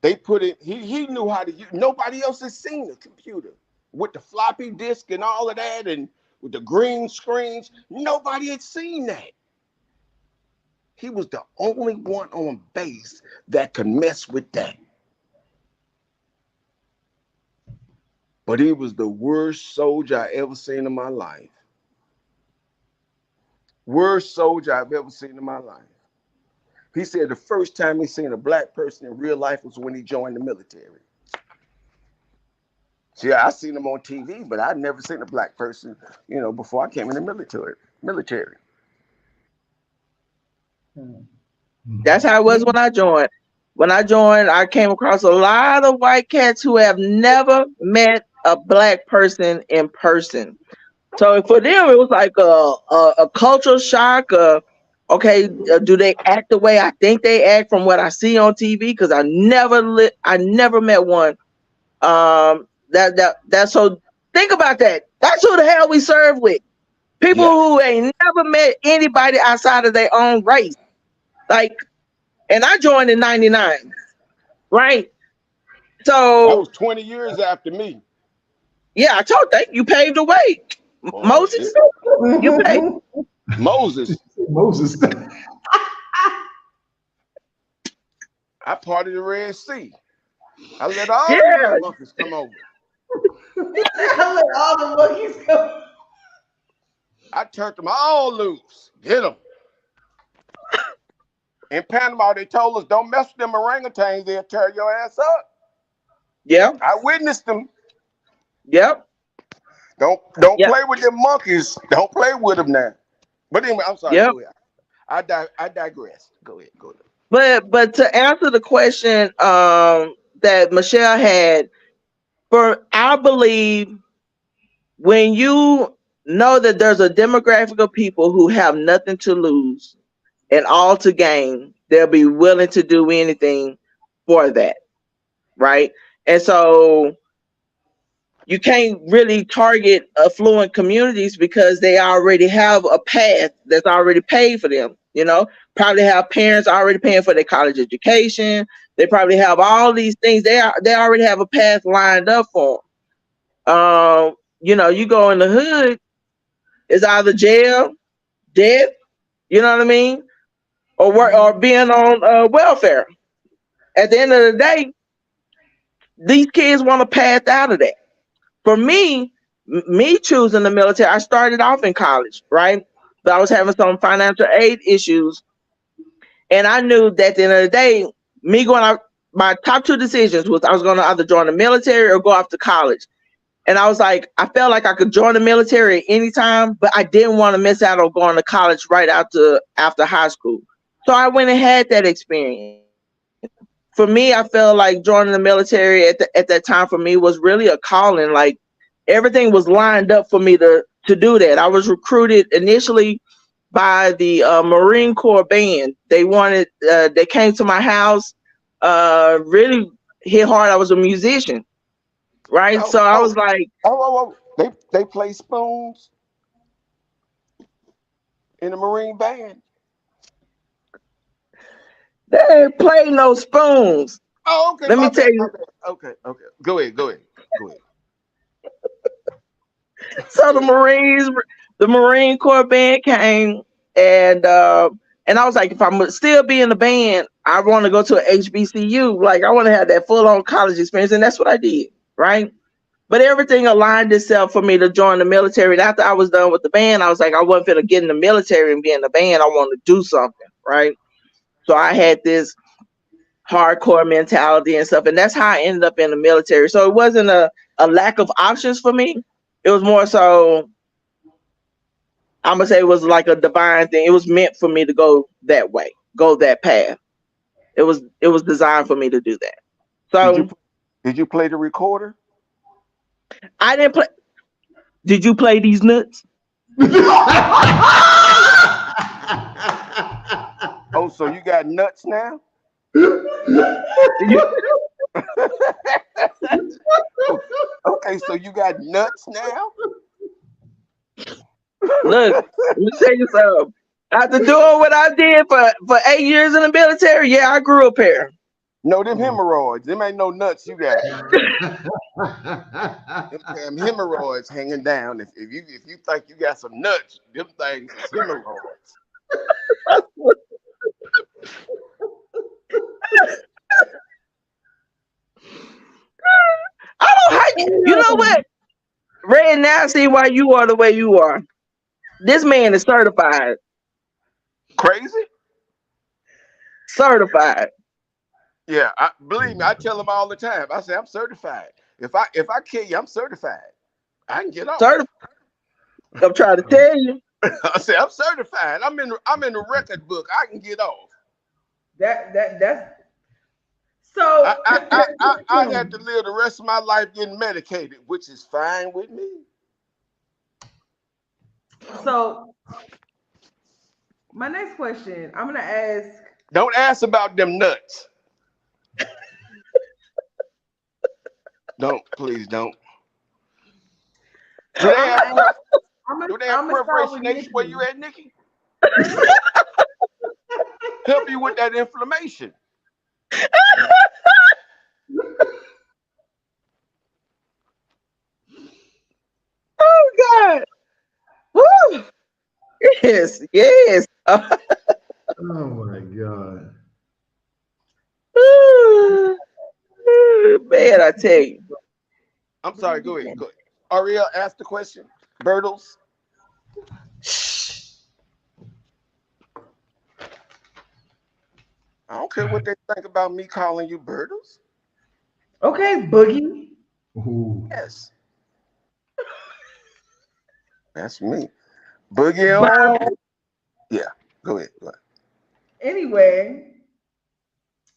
they put it, he knew how to use, nobody else has seen a computer with the floppy disk and all of that and with the green screens. Nobody had seen that. He was the only one on base that could mess with that. But he was the worst soldier I ever seen in my life. Worst soldier I've ever seen in my life. He said the first time he seen a black person in real life was when he joined the military. See, I seen him on TV, but I'd never seen a black person, before I came in the military. Military. Hmm. That's how it was when I joined. When I joined, I came across a lot of white cats who have never met a black person in person. So for them, it was like a cultural shock. Okay, do they act the way I think they act from what I see on TV? Because I never met one. That so think about that. That's who the hell we serve with. People Yeah. who ain't never met anybody outside of their own race. Like, and I joined in '99, right? That So was 20 years after me. yeah, I told you, you paved the way, Boy, Moses. You paved. Moses, Moses. I parted the Red Sea. I let all them Yeah, little monkeys come over. I let all the monkeys go. I turned them all loose. Get them. In Panama, they told us don't mess with them orangutans; they'll tear your ass up. yep, I witnessed them. yep, Don't yep, play with them monkeys. Don't play with them now. But anyway, I'm sorry. yep. Go ahead. I digress. Go ahead. Go ahead. But to answer the question that Michelle had, for I believe when you know that there's a demographic of people who have nothing to lose and all to gain, they'll be willing to do anything for that, right? And so you can't really target affluent communities because they already have a path that's already paid for them. Probably have parents already paying for their college education. They probably have all these things. They already have a path lined up for them. You go in the hood, it's either jail, death. You know what I mean, or work or Mhm. being on welfare. At the end of the day, these kids want to pass out of that. For me, me choosing the military, I started off in college, right? But I was having some financial aid issues, and I knew that at the end of the day, me going out, my top two decisions was I was going to either join the military or go off to college. And I was like, I felt like I could join the military at any time, but I didn't want to miss out on going to college right after high school. So I went and had that experience. For me, I felt like joining the military at that time for me was really a calling. Like everything was lined up for me to do that. I was recruited initially by the Marine Corps band. They came to my house, really hit hard. I was a musician, right? Oh, So I oh, was like, they play spoons in the Marine band. they didn't play no spoons. Oh, okay, Let my me tell bad, my you. bad. Okay, okay. Go ahead. So the Marine Corps band came, and and I was like, if I'm still be in the band, I want to go to a HBCU. Like I want to have that full on college experience, and that's what I did, right? But everything aligned itself for me to join the military. And after I was done with the band, I was like, I wasn't finna get in the military and be in the band. I want to do something, right? So I had this hardcore mentality and stuff, and that's how I ended up in the military. So it wasn't a lack of options for me. It was more so I'm gonna say it was like a divine thing. It was meant for me to go that way, go that path. It was designed for me to do that. Did you So did you play the recorder? I didn't play. Did you play these nuts? Oh, so you got nuts now? You, Okay, so you got nuts now? look, let me tell you something. After doing what I did for 8 years in the military, yeah, I grew up here. No, them hemorrhoids. Them ain't no nuts you got. Them damn hemorrhoids hanging down. If you think you got some nuts, them things is hemorrhoids. I don't hate you. You know what? Red, now I see why you are the way you are. This man is certified. Crazy? Certified. Yeah, believe me, I tell them all the time. I say I'm certified. If I kill you, I'm certified. I can get off. Certified. I'm trying to tell you. I say I'm certified. I'm in the record book. I can get off. That's so. I have to live the rest of my life getting medicated, which is fine with me. So my next question, I'm gonna ask. Don't ask about them nuts. Don't, please don't. Do they have, I'm do they have gonna start with perforation H where Nikki. you at, Nikki? Help you with that inflammation. Oh God. Woo. Yes, yes. Oh my God. Man, I tell you. I'm sorry, go ahead. Go ahead. Ariel, ask the question. Bertles. I don't care what they think about me calling you Bertles. Okay, Boogie. Ooh. Yes, that's me. Boogie on. Yeah, go ahead. Go ahead. Anyway,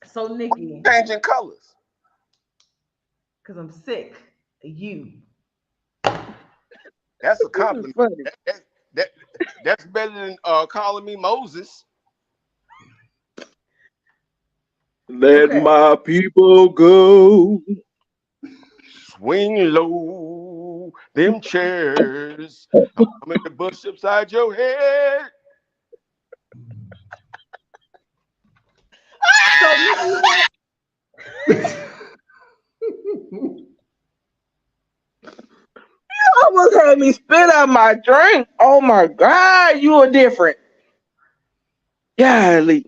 so Nikki, Changing colors. because I'm sick of you. That's a This is compliment. funny. That, that's better than calling me Moses. Let Okay. my people go. Swing low, them chairs. I'm in the bush upside your head. So Nikki, You almost had me spit out my drink. Oh my God, you are different. Golly.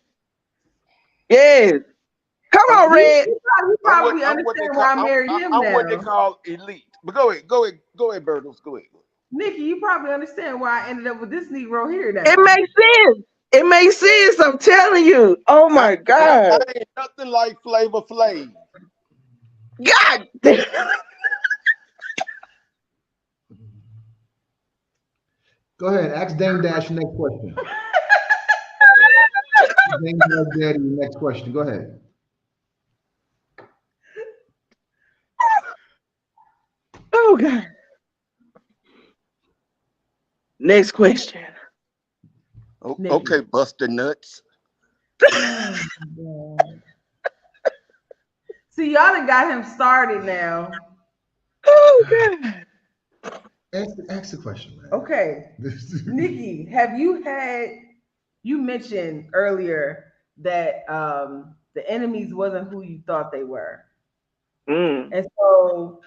Yes. Come I'm on, Red. You probably I'm what they understand call why I married him I'm what they now. call elite. But go ahead, Bertles, go ahead. Nikki, you probably understand why I ended up with this Negro here It now. makes sense. It makes sense. I'm telling you. Oh my I God. ain't nothing like Flavor Flav. God damn. Go ahead. Ask Dame Dash your next question. Dame Dash Daddy your next question. Go ahead. Oh God. Next question. Nikki. Okay, Buster Nuts. Oh my God. See, y'all done got him started now. Oh God. Ask the question, man. Okay. Nikki, have you had, you mentioned earlier that the enemies wasn't who you thought they were. Mm, And so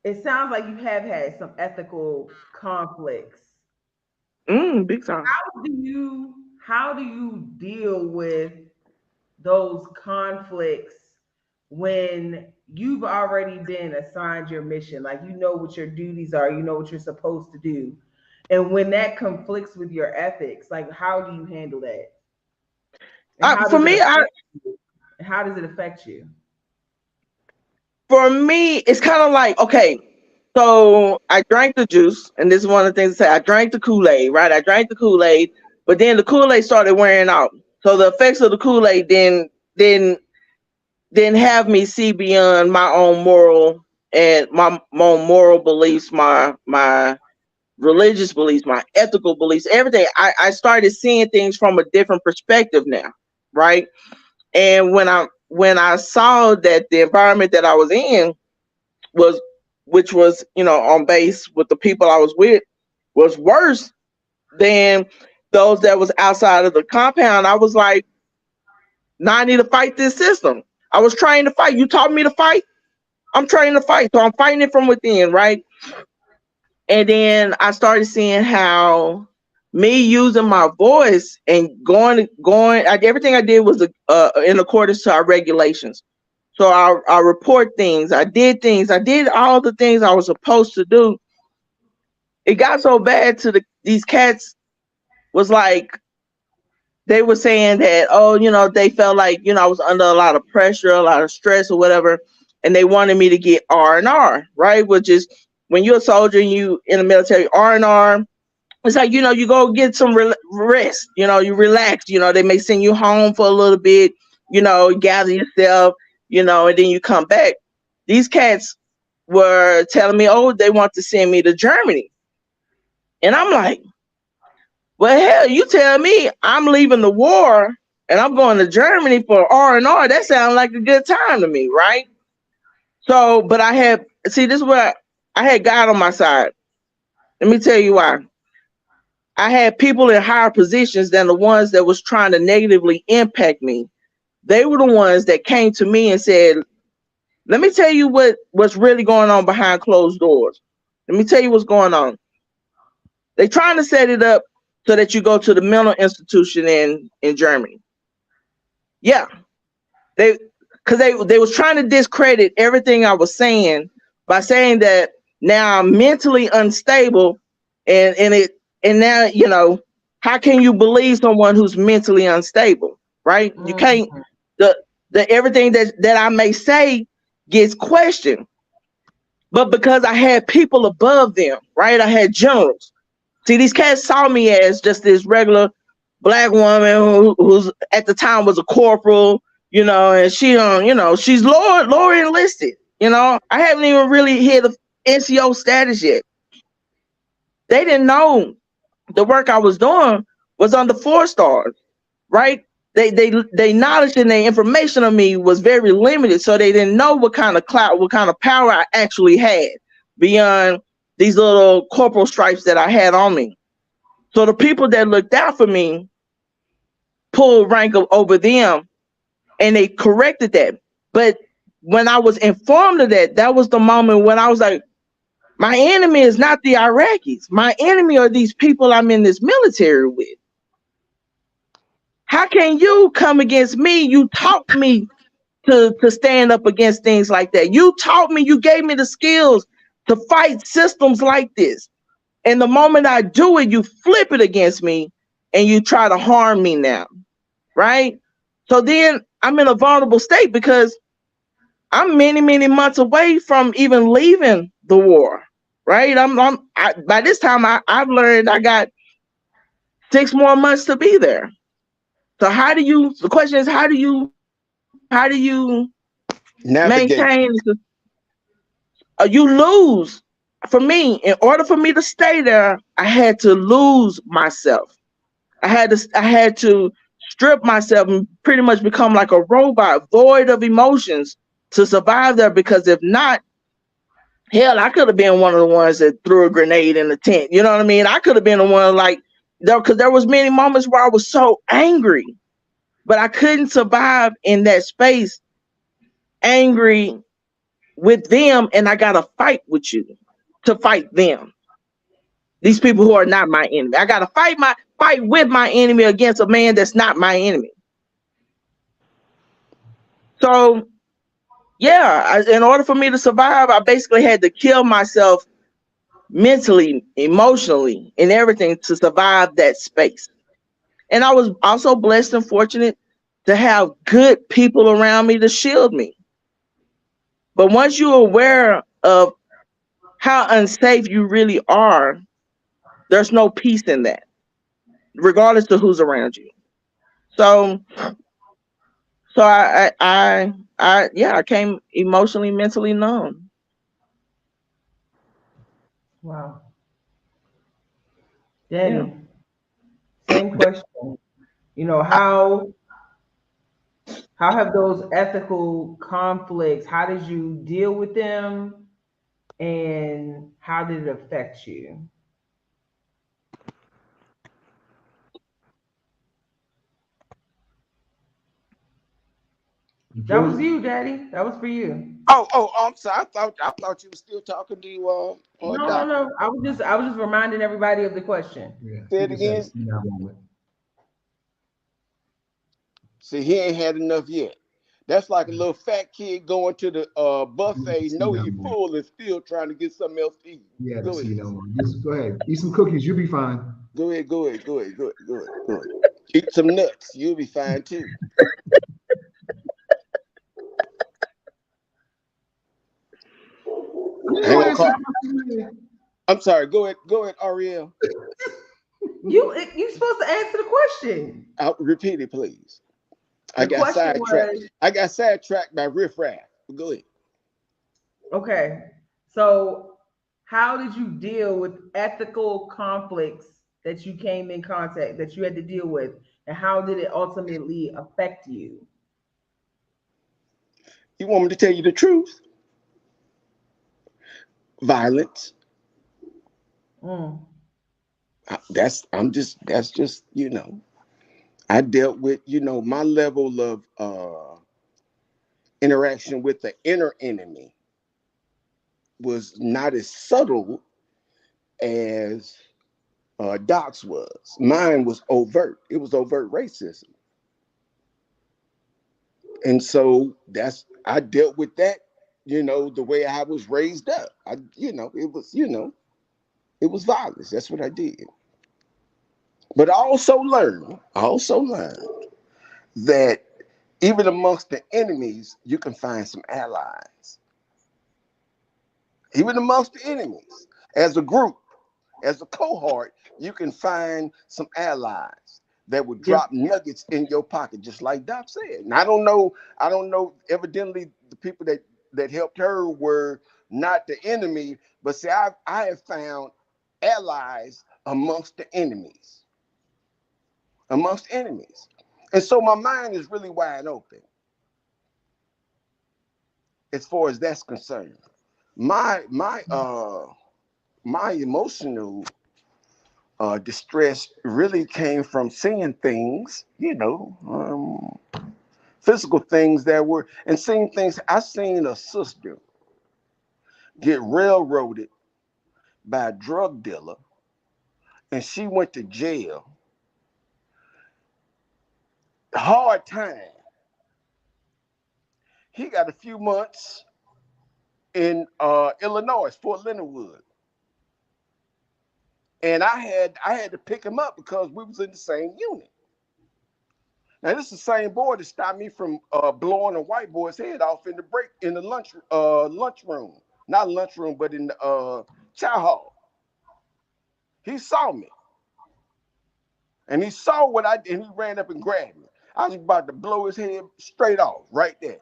it sounds like you have had some ethical conflicts. big time. How do you deal with those conflicts when you've already been assigned your mission? Like you know what your duties are, you know what you're supposed to do. And when that conflicts with your ethics, like how do you handle that? And how For does it me, I affect you? And how does it affect you? for me, it's kind of like, okay, so I drank the juice, and this is one of the things I say. I drank the Kool-Aid, right? I drank the Kool-Aid, but then the Kool-Aid started wearing out. So the effects of the Kool-Aid then have me see beyond my own moral and my own moral beliefs, my religious beliefs, my ethical beliefs, everything. I started seeing things from a different perspective now, right? And when I saw that the environment that I was in was, which was, on base with the people I was with, was worse than those that was outside of the compound, I was like, now I need to fight this system. I was trained to fight. You taught me to fight. I'm trained to fight. So I'm fighting it from within, right? And then I started seeing how me using my voice and everything I did was in accordance to our regulations. So I report things. I did things. I did all the things I was supposed to do. It got so bad to these cats was like, they were saying that, oh, they felt like, I was under a lot of pressure, a lot of stress or whatever. And they wanted me to get R&R, right? Which is when you're a soldier and you in the military, R&R, it's like, you go get some rest, you relax, they may send you home for a little bit, gather yourself, and then you come back. These cats were telling me, oh, they want to send me to Germany. And I'm like, well, hell, you tell me I'm leaving the war and I'm going to Germany for R&R. That sounds like a good time to me, right? So, but this is where I had God on my side. Let me tell you why. I had people in higher positions than the ones that was trying to negatively impact me. They were the ones that came to me and said, let me tell you what's really going on behind closed doors. Let me tell you what's going on. They trying to set it up so that you go to the mental institution in Germany. Yeah, because they was trying to discredit everything I was saying by saying that now I'm mentally unstable, and now how can you believe someone who's mentally unstable, right? You Mm. can't. The everything that I may say gets questioned, but because I had people above them, right? I had generals. See, these cats saw me as just this regular black woman who's at the time was a corporal, and she's lower enlisted. I haven't even really hit a NCO status yet. They didn't know the work I was doing was under 4 stars, right? They knowledge and their information on me was very limited, so they didn't know what kind of clout, what kind of power I actually had beyond these little corporal stripes that I had on me. So the people that looked out for me pulled rank over them, and they corrected that. But when I was informed of that, that was the moment when I was like, my enemy is not the Iraqis. My enemy are these people I'm in this military with. How can you come against me? You taught me to stand up against things like that. You taught me, you gave me the skills to fight systems like this. And the moment I do it, you flip it against me and you try to harm me now. Right? So then I'm in a vulnerable state because I'm many, many months away from even leaving the war. Right? By this time I've learned I got 6 more months to be there. So the question is, how do you Navigate. maintain, you lose. For me, in order for me to stay there, I had to lose myself. I had to strip myself and pretty much become like a robot, void of emotions to survive there. Because if not, hell, I could have been one of the ones that threw a grenade in the tent. You know what I mean? I could have been the one like there, because there was many moments where I was so angry, but I couldn't survive in that space angry with them, and I gotta fight with you to fight them. These people who are not my enemy. I gotta fight with my enemy against a man that's not my enemy. So yeah, in order for me to survive, I basically had to kill myself mentally, emotionally, and everything to survive that space. And I was also blessed and fortunate to have good people around me to shield me. But once you're aware of how unsafe you really are, there's no peace in that, regardless of who's around you. So, yeah, I came emotionally, mentally numb. Wow. Yeah. Danny, same question. You know, how have those ethical conflicts, how did you deal with them and how did it affect you? You That was froze? you, Daddy. That was for you. I'm sorry. I thought you were still talking to No, no, Doctor. no. I was just reminding everybody of the question. Yeah, Say he it just had a again. senile moment. See, he ain't had enough yet. That's like a little fat kid going to the He had a buffet, know senile he moment. full and still trying to get something else to eat. He had a Go ahead. senile moment. Just go ahead. Eat some cookies. You'll be fine. Go ahead. Go ahead. Go ahead. Go ahead. Go ahead. Go ahead. Eat some nuts. You'll be fine too. You I ain't don't gonna answer call. the question. I'm sorry. Go ahead. Go ahead, Ariel. You supposed to answer the question. Repeat it, please. I The got question sidetracked. was, I got sidetracked by riffraff. Go ahead. okay, so how did you deal with ethical conflicts that you came in contact that you had to deal with, and how did it ultimately affect you? You want me to tell you the truth? Violence. Mm, That's just. I dealt with my level of interaction with the inner enemy was not as subtle as Doc's was. Mine was overt. It was overt racism, and so I dealt with that. The way I was raised up. It was violence. That's what I did. But I also learned that even amongst the enemies, you can find some allies. Even amongst the enemies, as a group, as a cohort, you can find some allies that would yeah, drop nuggets in your pocket, just like Doc said. And I don't know. Evidently, the people that helped her were not the enemy, but see, I have found allies amongst enemies, and so my mind is really wide open as far as that's concerned. My emotional distress really came from seeing things, physical things that were, and seeing things. I seen a sister get railroaded by a drug dealer, and she went to jail hard time. He got a few months in Illinois, Fort Leonard Wood. And I had to pick him up because we was in the same unit. Now this is the same boy that stopped me from blowing a white boy's head off in the break in the lunchroom, not lunchroom, but in the chow hall. He saw me, and he saw what I did, and he ran up and grabbed me. I was about to blow his head straight off right there.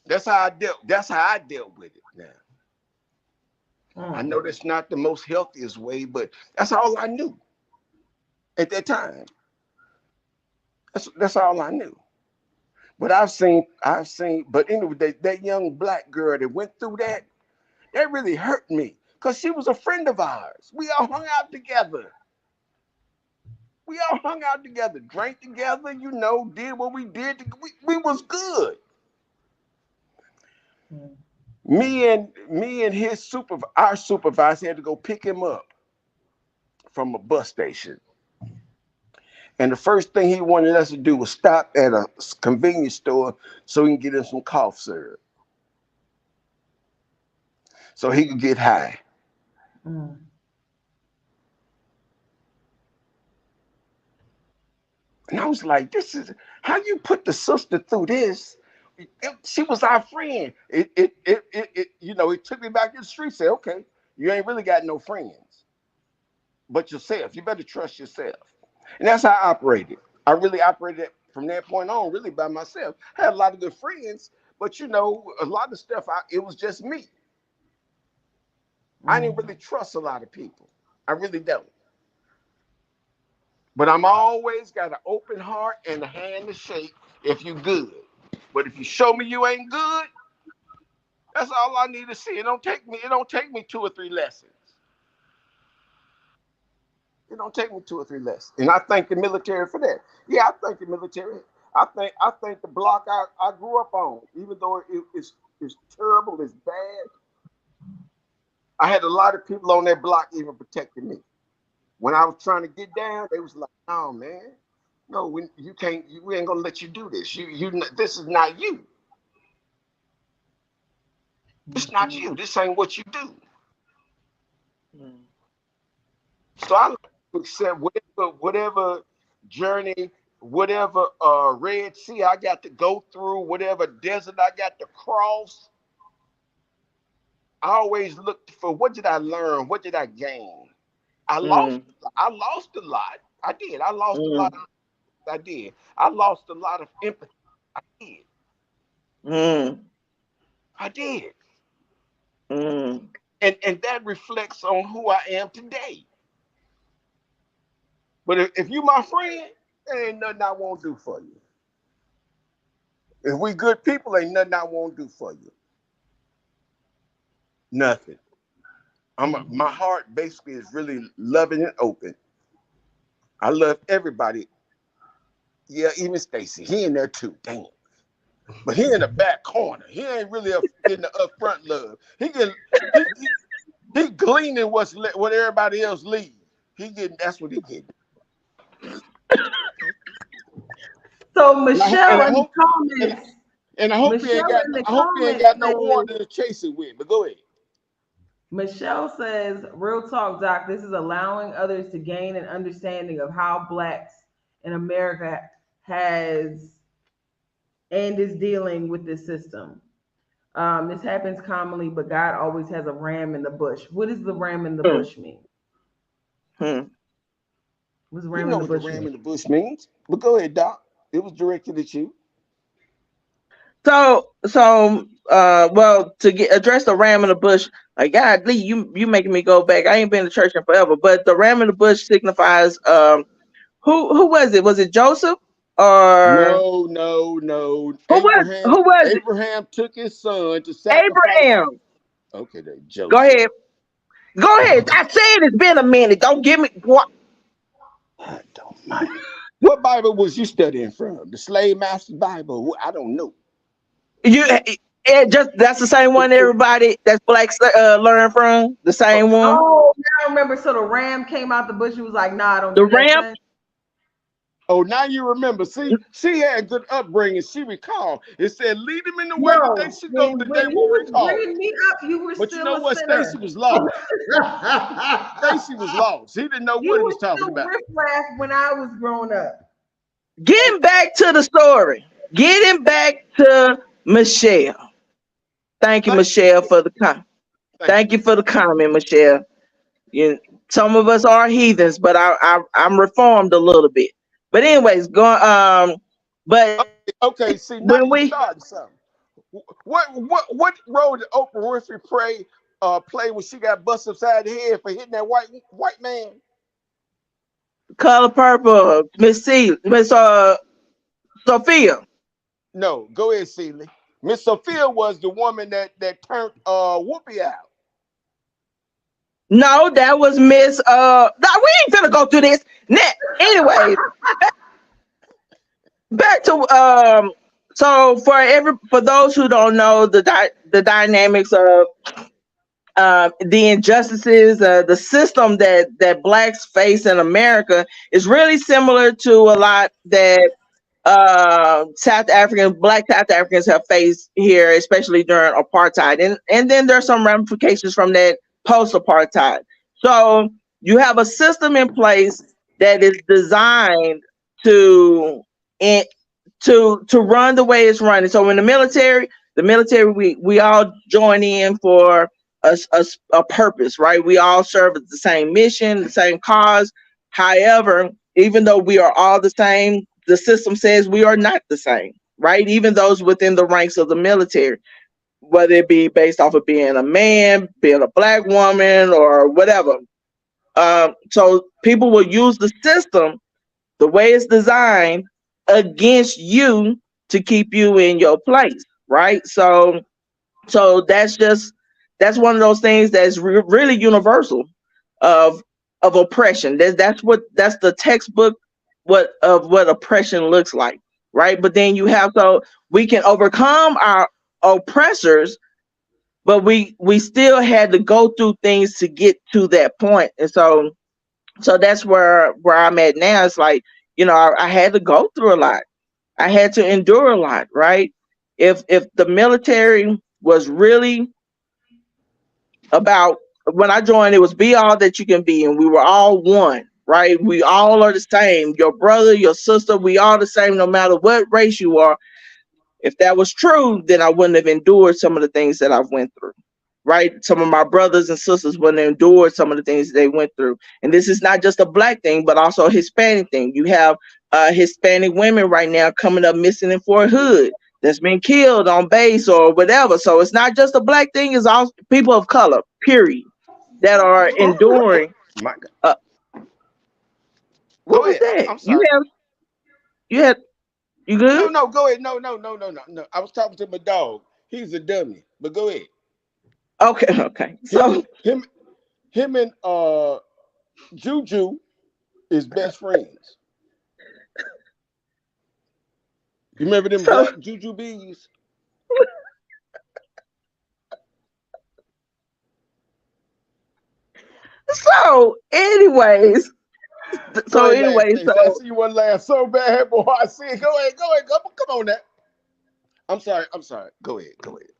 That's how I dealt. That's how I dealt with it. Now I know that's not the most healthiest way, but that's all I knew at that time. That's all I knew. But I've seen. But anyway, that young black girl that went through that really hurt me because she was a friend of ours. We all hung out together. Drank together, did what we did. We was good. Me and our supervisor had to go pick him up from a bus station. And the first thing he wanted us to do was stop at a convenience store so he can get him some cough syrup, so he could get high. And I was like, this is how you put the sister through this. She was our friend. It took me back to the street. Said, okay, you ain't really got no friends but yourself. You better trust yourself. And that's how I operated. I really operated from that point on, really by myself. I had a lot of good friends, but a lot of stuff, it was just me. I didn't really trust a lot of people. I really don't. But I'm always got an open heart and a hand to shake if you good. But if you show me you ain't good, that's all I need to see. It don't take me 2 or 3 lessons. It don't take me 2 or 3 lessons. And I thank the military for that. Yeah, I thank the military. I think the block I grew up on, even though it's terrible, it's bad. I had a lot of people on that block even protecting me. When I was trying to get down, they was like, "No, man, no, you can't. We ain't gonna let you do this. This is not you. It's not you. This ain't what you do." So I accept whatever journey, whatever Red Sea I got to go through, whatever desert I got to cross. I always looked for what did I learn, what did I gain. I lost a lot. I did. I lost a lot. I did. I lost a lot of empathy. I did. I did. And that reflects on who I am today. But if you my friend, there ain't nothing I won't do for you. If we good people, ain't nothing I won't do for you. Nothing. My heart basically is really loving and open. I love everybody. Yeah, even Stacy. He in there too. Damn. But he in the back corner. He ain't really in the up front love. He gleaning what everybody else leaves. That's what he getting. So Michelle in the comments. And I hope he ain't got no water to chase it with. But go ahead. Michelle says, real talk, Doc, this is allowing others to gain an understanding of how blacks in America has and is dealing with this system. This happens commonly, but God always has a ram in the bush. What does the ram in the bush mean? What's ram in the bush? What the ram in the bush means? But go ahead, Doc. It was directed at you. Well, to address the ram in the bush, like God, Lee, you making me go back. I ain't been to church in forever, but the ram in the bush signifies who was it? Was it Joseph or no? Who was it? Abraham took his son to sacrifice. Abraham. Okay, Joseph. Go ahead. I said it's been a minute. Don't give me what. I don't mind. What Bible was you studying from? The Slave Master's Bible? I don't know. That's the same one everybody that's blacks learn from. The same one. Oh, now I remember. So the ram came out the bush. He was like, "Nah, I don't do that." Oh, now you remember. See, she had good upbringing. She recalled. It said, lead them in the way that they No, should go, that when they he will was recall bringing it. me up, you were But you still know a what? Stacy sinner. was lost. Stacy was lost. He didn't know You what he were was talking still about. riffraff when I was growing up. Hey, Getting back to the story. Getting back to Michelle. Thank you, thank you. Michelle, for the comment. Thank Thank you. you for the comment, Michelle. You, some of us are heathens, but I'm reformed a little bit. But anyways, going but Okay, see, now when you we started something. What role did Oprah Winfrey play when she got busted upside the head for hitting that white man? color purple, Miss Sophia. No, go ahead, Celie. Miss Sophia was the woman that turned Whoopi out. No, that was Miss no, we ain't gonna go through this. Anyway, back to so for those who don't know the dynamics of the injustices, the system that blacks face in America is really similar to a lot that black South Africans have faced here, especially during apartheid, and then there's some ramifications from that post apartheid. So you have a system in place that is designed to in, to run the way it's running. So in the military, we all join in for a purpose, right? We all serve the same mission, the same cause. However, even though we are all the same, the system says we are not the same, right? Even those within the ranks of the military, whether it be based off of being a man, being a black woman, or whatever. So people will use the system the way it's designed against you to keep you in your place, right? So that's one of those things that's really universal of oppression. That's the textbook what oppression looks like, right? But then you have so we can overcome our oppressors, but we still had to go through things to get to that point, and so that's where I'm at now. It's like, I had to go through a lot. I had to endure a lot, right? If the military was really about, when I joined, it was be all that you can be, and we were all one, right? We all are the same. Your brother, your sister, we all the same, no matter what race you are. If that was true, then I wouldn't have endured some of the things that I've went through. Right? Some of my brothers and sisters wouldn't have endured some of the things they went through. And this is not just a black thing, but also a Hispanic thing. You have Hispanic women right now coming up missing in Fort Hood that's been killed on base or whatever. So it's not just a black thing, it's also people of color, period, that are enduring. My God. Uh, what Go was ahead. that? I'm sorry. You had, you No, good? no, go ahead. No, no, no, no, no, no. I was talking to my dog. He's a dummy. But go ahead. Okay, okay. Him, So, him, him, and Juju is best friends. You remember them so, black Juju bees? anyways, Go so ahead, laugh, anyways, Stacey. I so see you want to laugh so bad, boy. I see it. Go ahead, go ahead. Come on now. I'm sorry. I'm sorry. Go ahead. Go ahead.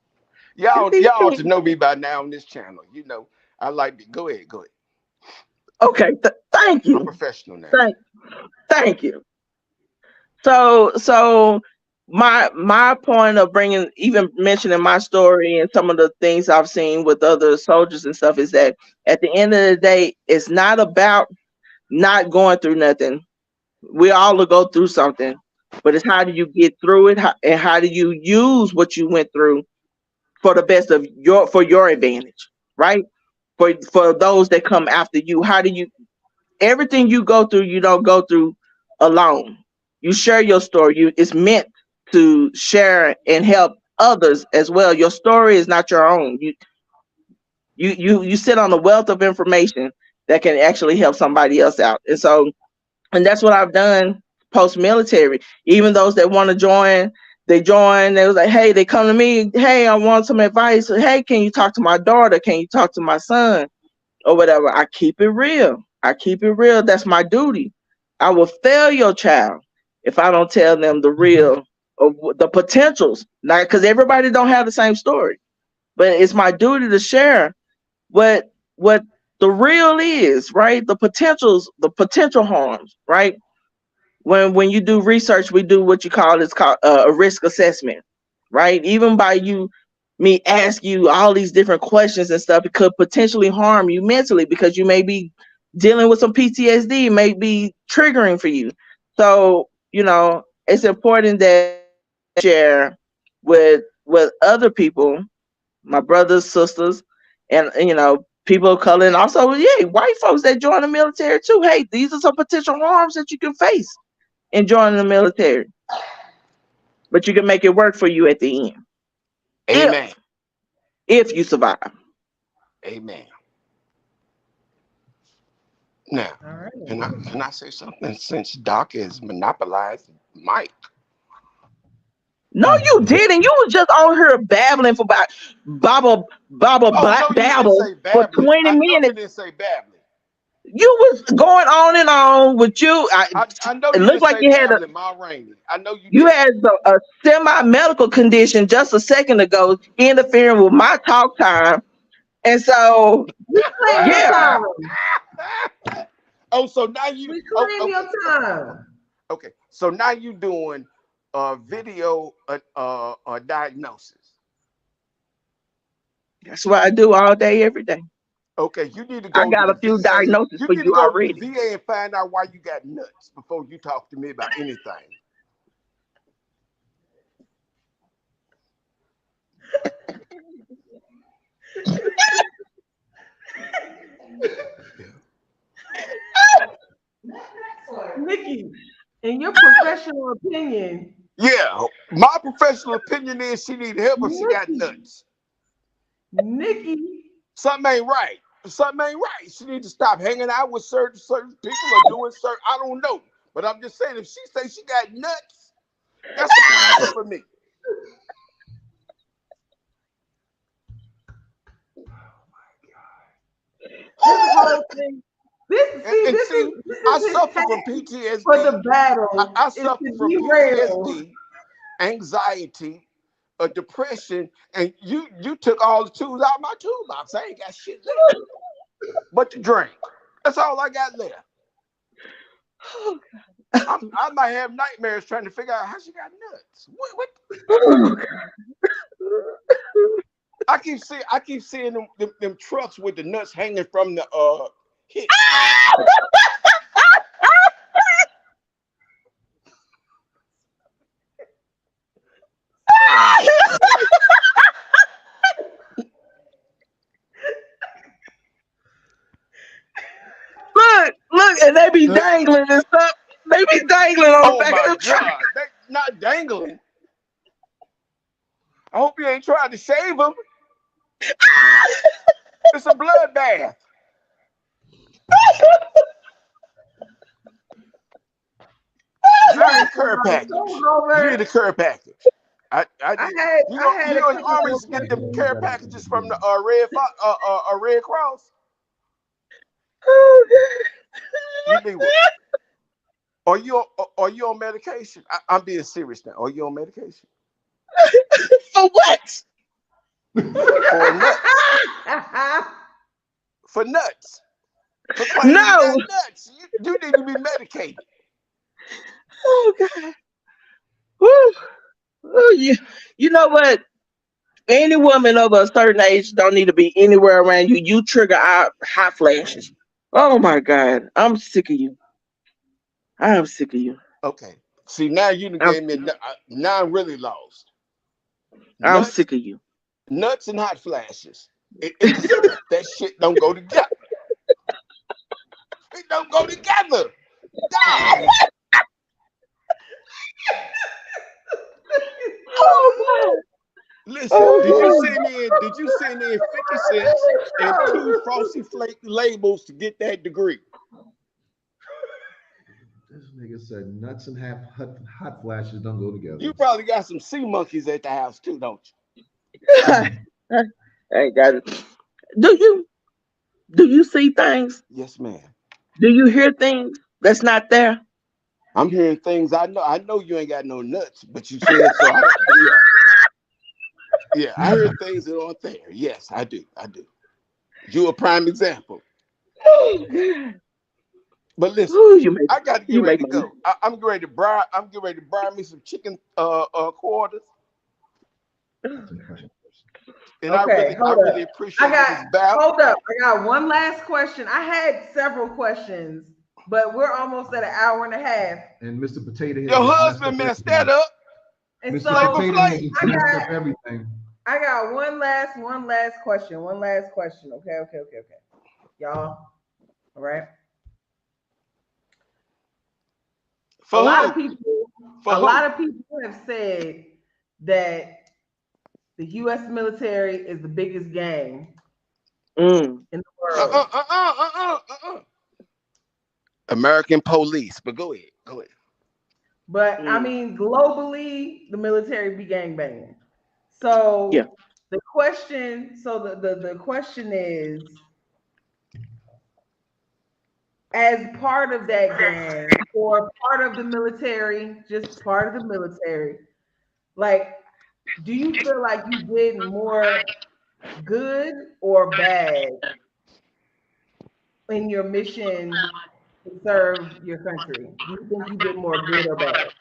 Y'all ought to know me by now on this channel. You know, I like to go ahead. Go ahead. okay, thank I'm you. professional now. Thank you. So my point of bringing, even mentioning my story and some of the things I've seen with other soldiers and stuff, is that at the end of the day, it's not about not going through nothing. We all will go through something, but it's how do you get through it, and how do you use what you went through for the best of your advantage, right? For those that come after you, how do you, everything you go through, you don't go through alone. You share your story. It's meant to share and help others as well. Your story is not your own. You sit on a wealth of information that can actually help somebody else out. And that's what I've done post military. Even those that want to join, they join. They was like, hey, they come to me. Hey, I want some advice. Hey, can you talk to my daughter? Can you talk to my son? Or whatever. I keep it real. I keep it real. That's my duty. I will fail your child if I don't tell them the real of the potentials. Not because everybody don't have the same story, but it's my duty to share what the real is, right? The potentials, the potential harms, right? When you do research, we do what you call it's called a risk assessment, right? Even by me ask you all these different questions and stuff, it could potentially harm you mentally because you may be dealing with some PTSD, may be triggering for you. So it's important that share with other people, my brothers, sisters, and people of color, and also white folks that join the military too. Hey, these are some potential harms that you can face in joining the military, but you can make it work for you at the end Amen. if you survive. Amen. Now, All right. can I say something? Since Doc has monopolized Mike. No, you didn't. You was just on here babbling for about Oh no, you didn't babble say for babbling. 20 I know you minutes. didn't say babbling. You was going on and on with you. I know It you looked didn't like say you had babbling, Ma Rainey. I know you you didn't. had a semi-medical condition just a second ago interfering with my talk time. And so, Reclaim your yeah. time. Oh, so now you Reclaim your time. okay. So now you doing video diagnosis. That's what I do all day, every day. Okay, you need to I go to got the a few VA. diagnoses You for need to you go to the already. VA and find out why you got nuts before you talk to me about anything. Nikki, in your professional opinion, Yeah, my professional opinion is she need help if she got Nikki, nuts. Nikki, Something ain't right. Something ain't right. She need to stop hanging out with certain people or doing certain. I don't know, but I'm just saying if she say she got nuts, that's a problem for me. this whole thing, And this see, I is his suffer from tactic for PTSD. the battle I is suffer to from derail. PTSD, anxiety, depression, and you took all the tools out of my toolbox. I ain't got shit left but to drink. That's all I got left. I might have nightmares trying to figure out how she got nuts. I keep seeing them trucks with the nuts hanging from the hitch. Look, and they be dangling and stuff. They be dangling on the Oh back my of the truck. God, they not dangling. I hope you ain't trying to shave them. It's a bloodbath. You need a care package. You need a care package. I I need had you I know had you a know in the couple army more used to get them questions. care packages from the Red Cross. You need one. Are you on medication? I'm being serious now. Are you on medication? For what? For nuts. For nuts. For claiming you got No. nuts. You need to be medicated. Oh God. Woo. Oh, you know what? Any woman over a certain age don't need to be anywhere around you. You trigger out hot flashes. Oh my God. I'm sick of you. I am sick of you. Okay. See, now you done I'm gave me. Now I'm really lost. I'm Nuts, sick of you. nuts, and hot flashes. It that shit don't go together. It don't go together. No. Oh God. Listen, did you Oh send in? Did you send in 50 cents and two frosty flake labels to get that degree? This nigga said nuts and hot flashes don't go together. You probably got some sea monkeys at the house too, don't God. I got it. Do you do you see things? you? Yes, ma'am. Do you hear things that's not there? I'm hearing things I know. I know you ain't got no nuts, but you said so. Yeah, yeah. I hear things that aren't there. Yes, I do. I do. You a prime example. Oh, God. But listen, Ooh, I got to get you ready make to my go. I'm getting ready to buy. I'm getting ready to buy me some chicken quarters, and Okay, I hold really up. I appreciate got this battle. hold up. I got one last question. I had several questions, but we're almost at an hour and a half. And Mr. Potato Head Your just messed up husband messed that everything. up. And Mr. Flavor so Potato Head Flav. just I messed up got everything. I got one last question. One last question. Okay. Y'all, all right. A For lot of who? people, For a who? lot of people have said that the US military is the biggest gang mm. in the Uh world. uh uh uh uh uh. American police. But go ahead. Go ahead. But I Mm. mean, globally, the military be gang banging. Yeah. So the question is, as part of that gang or part of the military, just part of the military, like, do you feel like you did more good or bad in your mission to serve your country? Do you think you did more good or bad?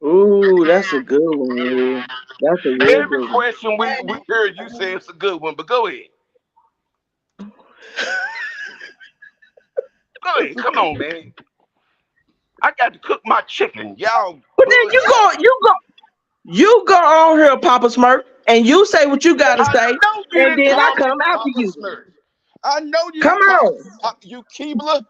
Ooh, that's a good one, Will. That's a real Every good one. question we heard you say it's a good one, but go ahead. Go ahead. Come on, man. I got to cook my chicken. Y'all But then bullshit. you go on here, Papa Smurf, and you say what you gotta I say, know you and didn't then I call me come after Papa you. Smurf. I know you Come didn't call on. you Keebler.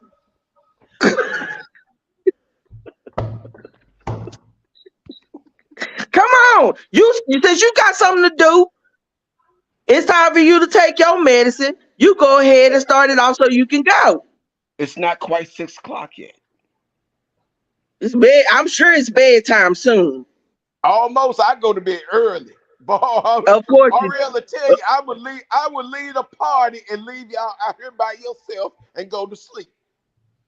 Come on. You since you got something to do, it's time for you to take your medicine. You go ahead and start it off so you can go. It's not quite 6 o'clock yet. It's bed. I'm sure it's bedtime soon. Almost. I go to bed early. But Of course you Ariel will tell you I would leave a party and leave y'all out here by yourself and go to sleep.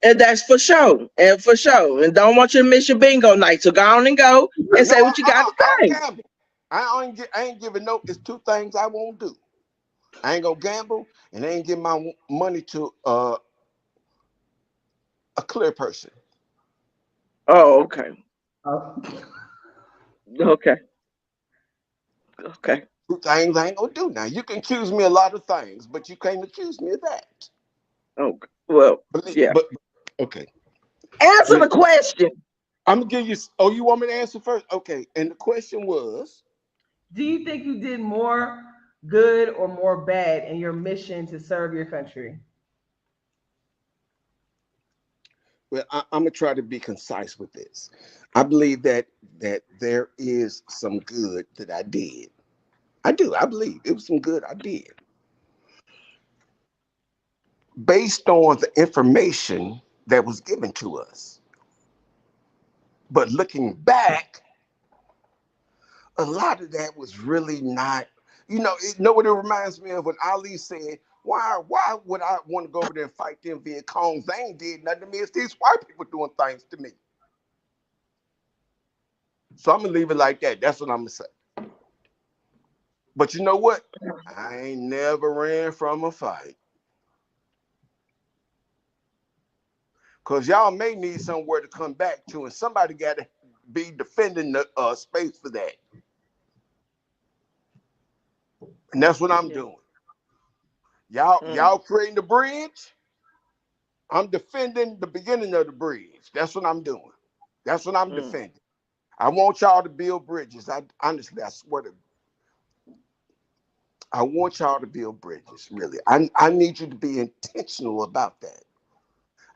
and that's for sure. And for sure. And don't want you to miss your bingo night. So go on and go and No, say what you got to I don't say. gamble. I ain't giving no. It's two things I won't do. I ain't gonna gamble, and I ain't give my money to a clear person. Oh, okay. Oh, Okay. Okay. Two things I ain't gonna do. Now you can accuse me a lot of things, but you can't accuse me of that. Okay. Well, yeah. But okay. Answer the Listen, question. I'm gonna give you. Oh, you want me to answer first? Okay. And the question was, do you think you did more good or more bad in your mission to serve your country? well, I'm gonna try to be concise with this. I believe that there is some good that I did. I do. I believe it was some good I did based on the information that was given to us. But looking back, a lot of that was really not. You know what it reminds me of when Ali said, "Why would I want to go over there and fight them Viet Congs? They ain't did nothing to me. It's these white people doing things to me." So I'm gonna leave it like that. That's what I'm gonna say. But you know what? I ain't never ran from a fight. Cause y'all may need somewhere to come back to, and somebody got to be defending the space for that. And that's what I'm Yeah. doing. Y'all, Mm, y'all creating the bridge. I'm defending the beginning of the bridge. That's what I'm doing. That's what I'm mm, defending. I want y'all to build bridges. I honestly, I swear to, I want y'all to build bridges. Really, I need you to be intentional about that.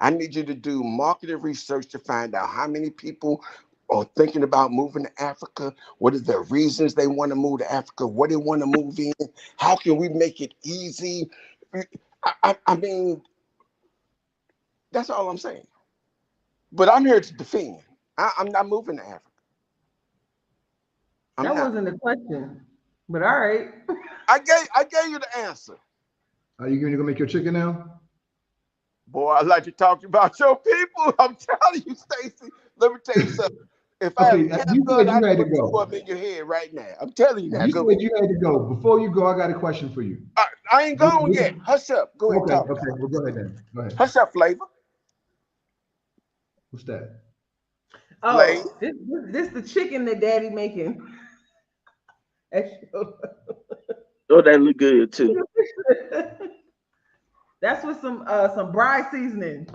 I need you to do marketing research to find out how many people are thinking about moving to Africa. What are the reasons they want to move to Africa? What they want to move in? How can we make it easy? I mean, that's all I'm saying. But I'm here to defend. I'm not moving to Africa. I'm That not. wasn't a question, but all right. I gave you the answer. Are you going to go make your chicken now? Boy, I like to talk about your people. I'm telling you, Stacy. Let me tell you something. If I had Okay, a cap you gun, said you I'd had to put two go. of them in your head right now. I'm telling you now. You Go said ahead. you had to go. Before you go, I got a question for you. I ain't gone yet. Hush up. Go ahead, Okay, talk. okay. Well, go ahead then. Go ahead. Hush up, Flavor. What's that? Flavor. Oh, this the chicken that Daddy making. Oh, that look good too. That's with some bride seasoning.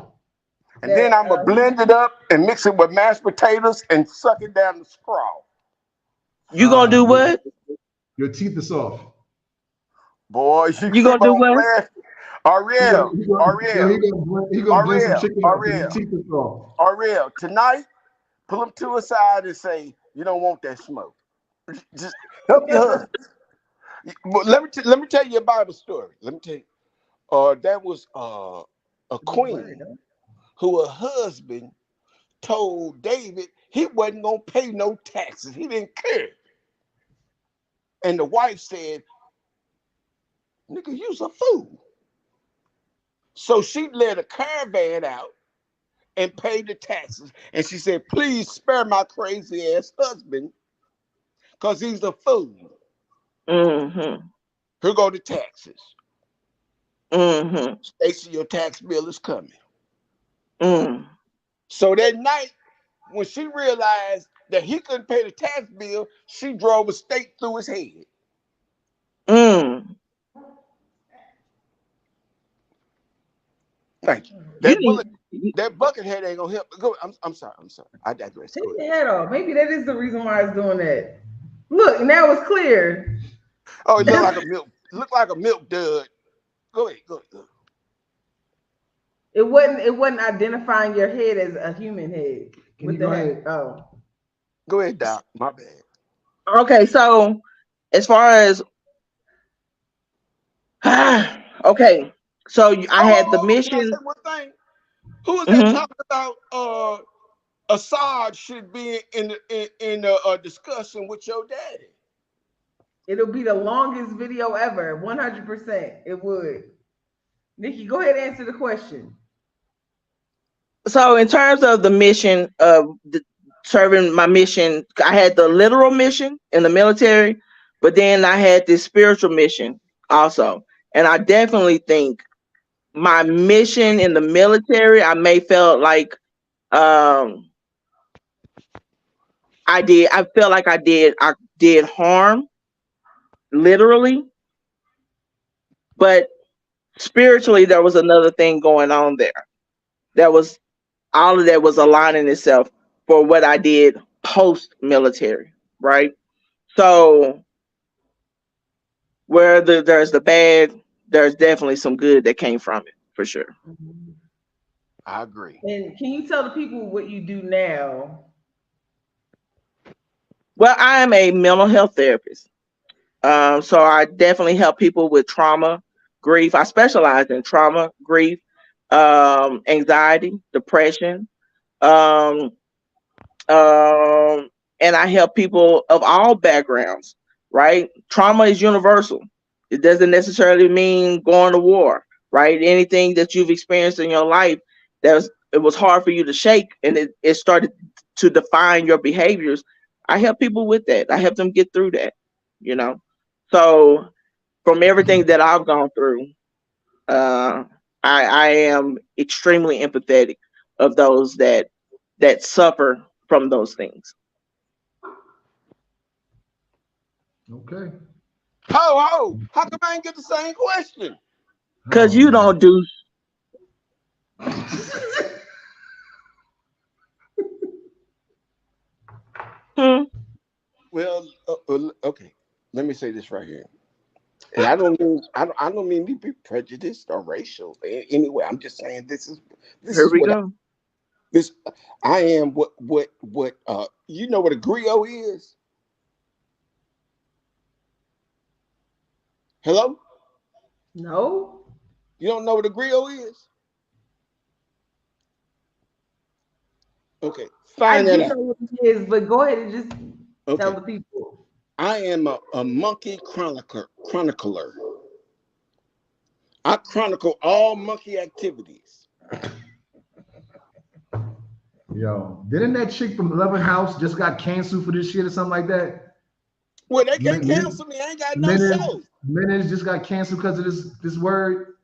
And then That I'm going to blend it up and mix it with mashed potatoes and suck it down the straw. You gonna do Your, what? your teeth are soft. Boy, you You keep gonna do on what? playing. Ariel, Ariel, He gonna blend some Ariel, chicken up because your Ariel, teeth are soft. Ariel. Tonight, pull them to a side and say, you don't want that smoke. Just help your husband. But let me tell you a Bible story. Let me tell you. That was a queen who her husband told David he wasn't gonna pay no taxes. He didn't care. And the wife said, "Nigga, you's a fool." So she led a caravan out and paid the taxes. And she said, "Please spare my crazy ass husband, cause he's a fool." Mm-hmm. Here go the taxes. Mm-hmm. Stacy, your tax bill is coming. Mm. So that night, when she realized that he couldn't pay the tax bill, she drove a stake through his head. Mm. Thank you. You That bullet, need that bucket head ain't gonna help. Go. I'm sorry. I'm sorry. I digress. take Go ahead. your head off. Maybe that is the reason why it's doing that. Look, now it's clear. Oh, it looked like a milk. Look like a milk dud. Go ahead. Go ahead. Go ahead. It wasn't identifying your head as a human head. Can What you the go heck? ahead? Oh. Go ahead, Doc. My bad. okay, so as far as okay, so I had the Can I say mission. one thing? Who is that Hmm. talking about? Assad should be in a discussion with your daddy. It'll be the longest video ever. 100%. It would. Nikki, go ahead and answer the question. So in terms of the mission of serving my mission, I had the literal mission in the military, but then I had this spiritual mission also. And I definitely think my mission in the military, I may felt like um I felt like I did harm literally, but spiritually there was another thing going on there. That was all of that was aligning itself for what I did post military, right? So where there's the bad, there's definitely some good that came from it for sure. Mhm. I agree. And can you tell the people what you do now? Well, I am a mental health therapist. So I definitely help people with trauma, grief. I specialize in trauma, grief, anxiety, depression, um, and I help people of all backgrounds. Right? Trauma is universal. It doesn't necessarily mean going to war. Right? Anything that you've experienced in your life it was hard for you to shake, and it started to define your behaviors. I help people with that. I help them get through that. You know, so from everything that I've gone through, uh, I am extremely empathetic of those that suffer from those things. Okay. Ho ho! How come I ain't get the same question? Cause Oh you man. don't do. Hmm. Well, okay. Let me say this right here, and I don't mean to be prejudiced or racial. Anyway, I'm just saying this Here is we what go. this I am. What you know what a griot is? Hello, No? you don't know what a griot is? Okay, I find that do out. know what it is, but go ahead and just tell Okay, the people. I am a monkey chronicler. I chronicle all monkey activities. Yo, didn't that chick from 11 House just got canceled for this shit or something like that? Well, they can't Min- cancel me. I ain't got no Minutes, show. minutes just got canceled because of this word.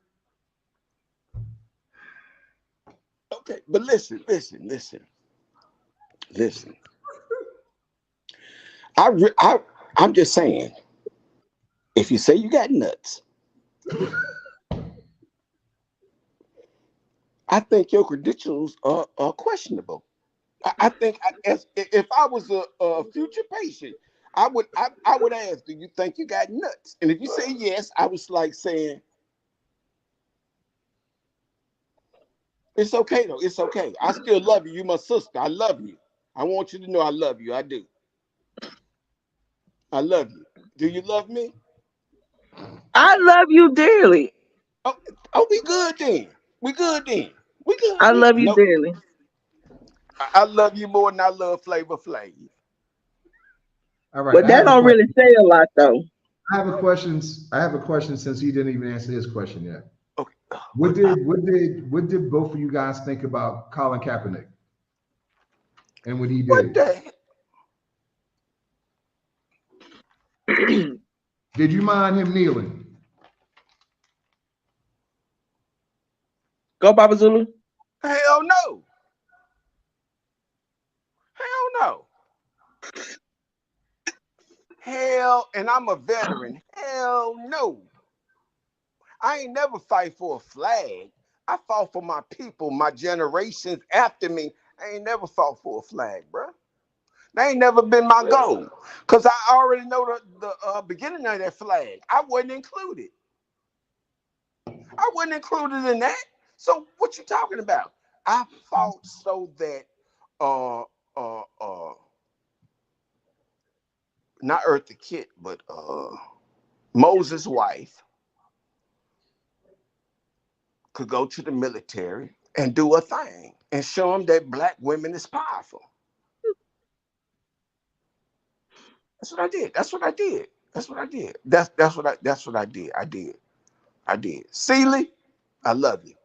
Okay, but listen. I'm just saying, if you say you got nuts, I think your credentials are questionable. I think if I was a future patient, I would ask, do you think you got nuts? And if you say yes, I was like saying, it's okay though. It's okay. I still love you. You my sister. I love you. I want you to know I love you. I do. I love you. Do you love me? I love you dearly. Oh, oh, we good then. We good then. We good. I We love you nope. dearly. I love you more than I love Flavor Flav. All right, But I that have a don't question. really say a lot though. I have a question since he didn't even answer his question yet. Okay. What did both of you guys think about Colin Kaepernick and what he What did? the Did you mind him kneeling? Go Papa Zulu. hell no. Hell no. Hell, and I'm a veteran. Hell no. I ain't never fight for a flag. I fought for my people, my generations after me. I ain't never fought for a flag, bro. That ain't never been my goal. Because I already know the beginning of that flag. I wasn't included. I wasn't included in that. So what you talking about? I fought so that uh uh uh not Eartha Kitt, but Moses' wife could go to the military and do a thing and show them that black women is powerful. That's what I did. That's what I did. That's what I did. That's what I did. I did. Celie, I love you.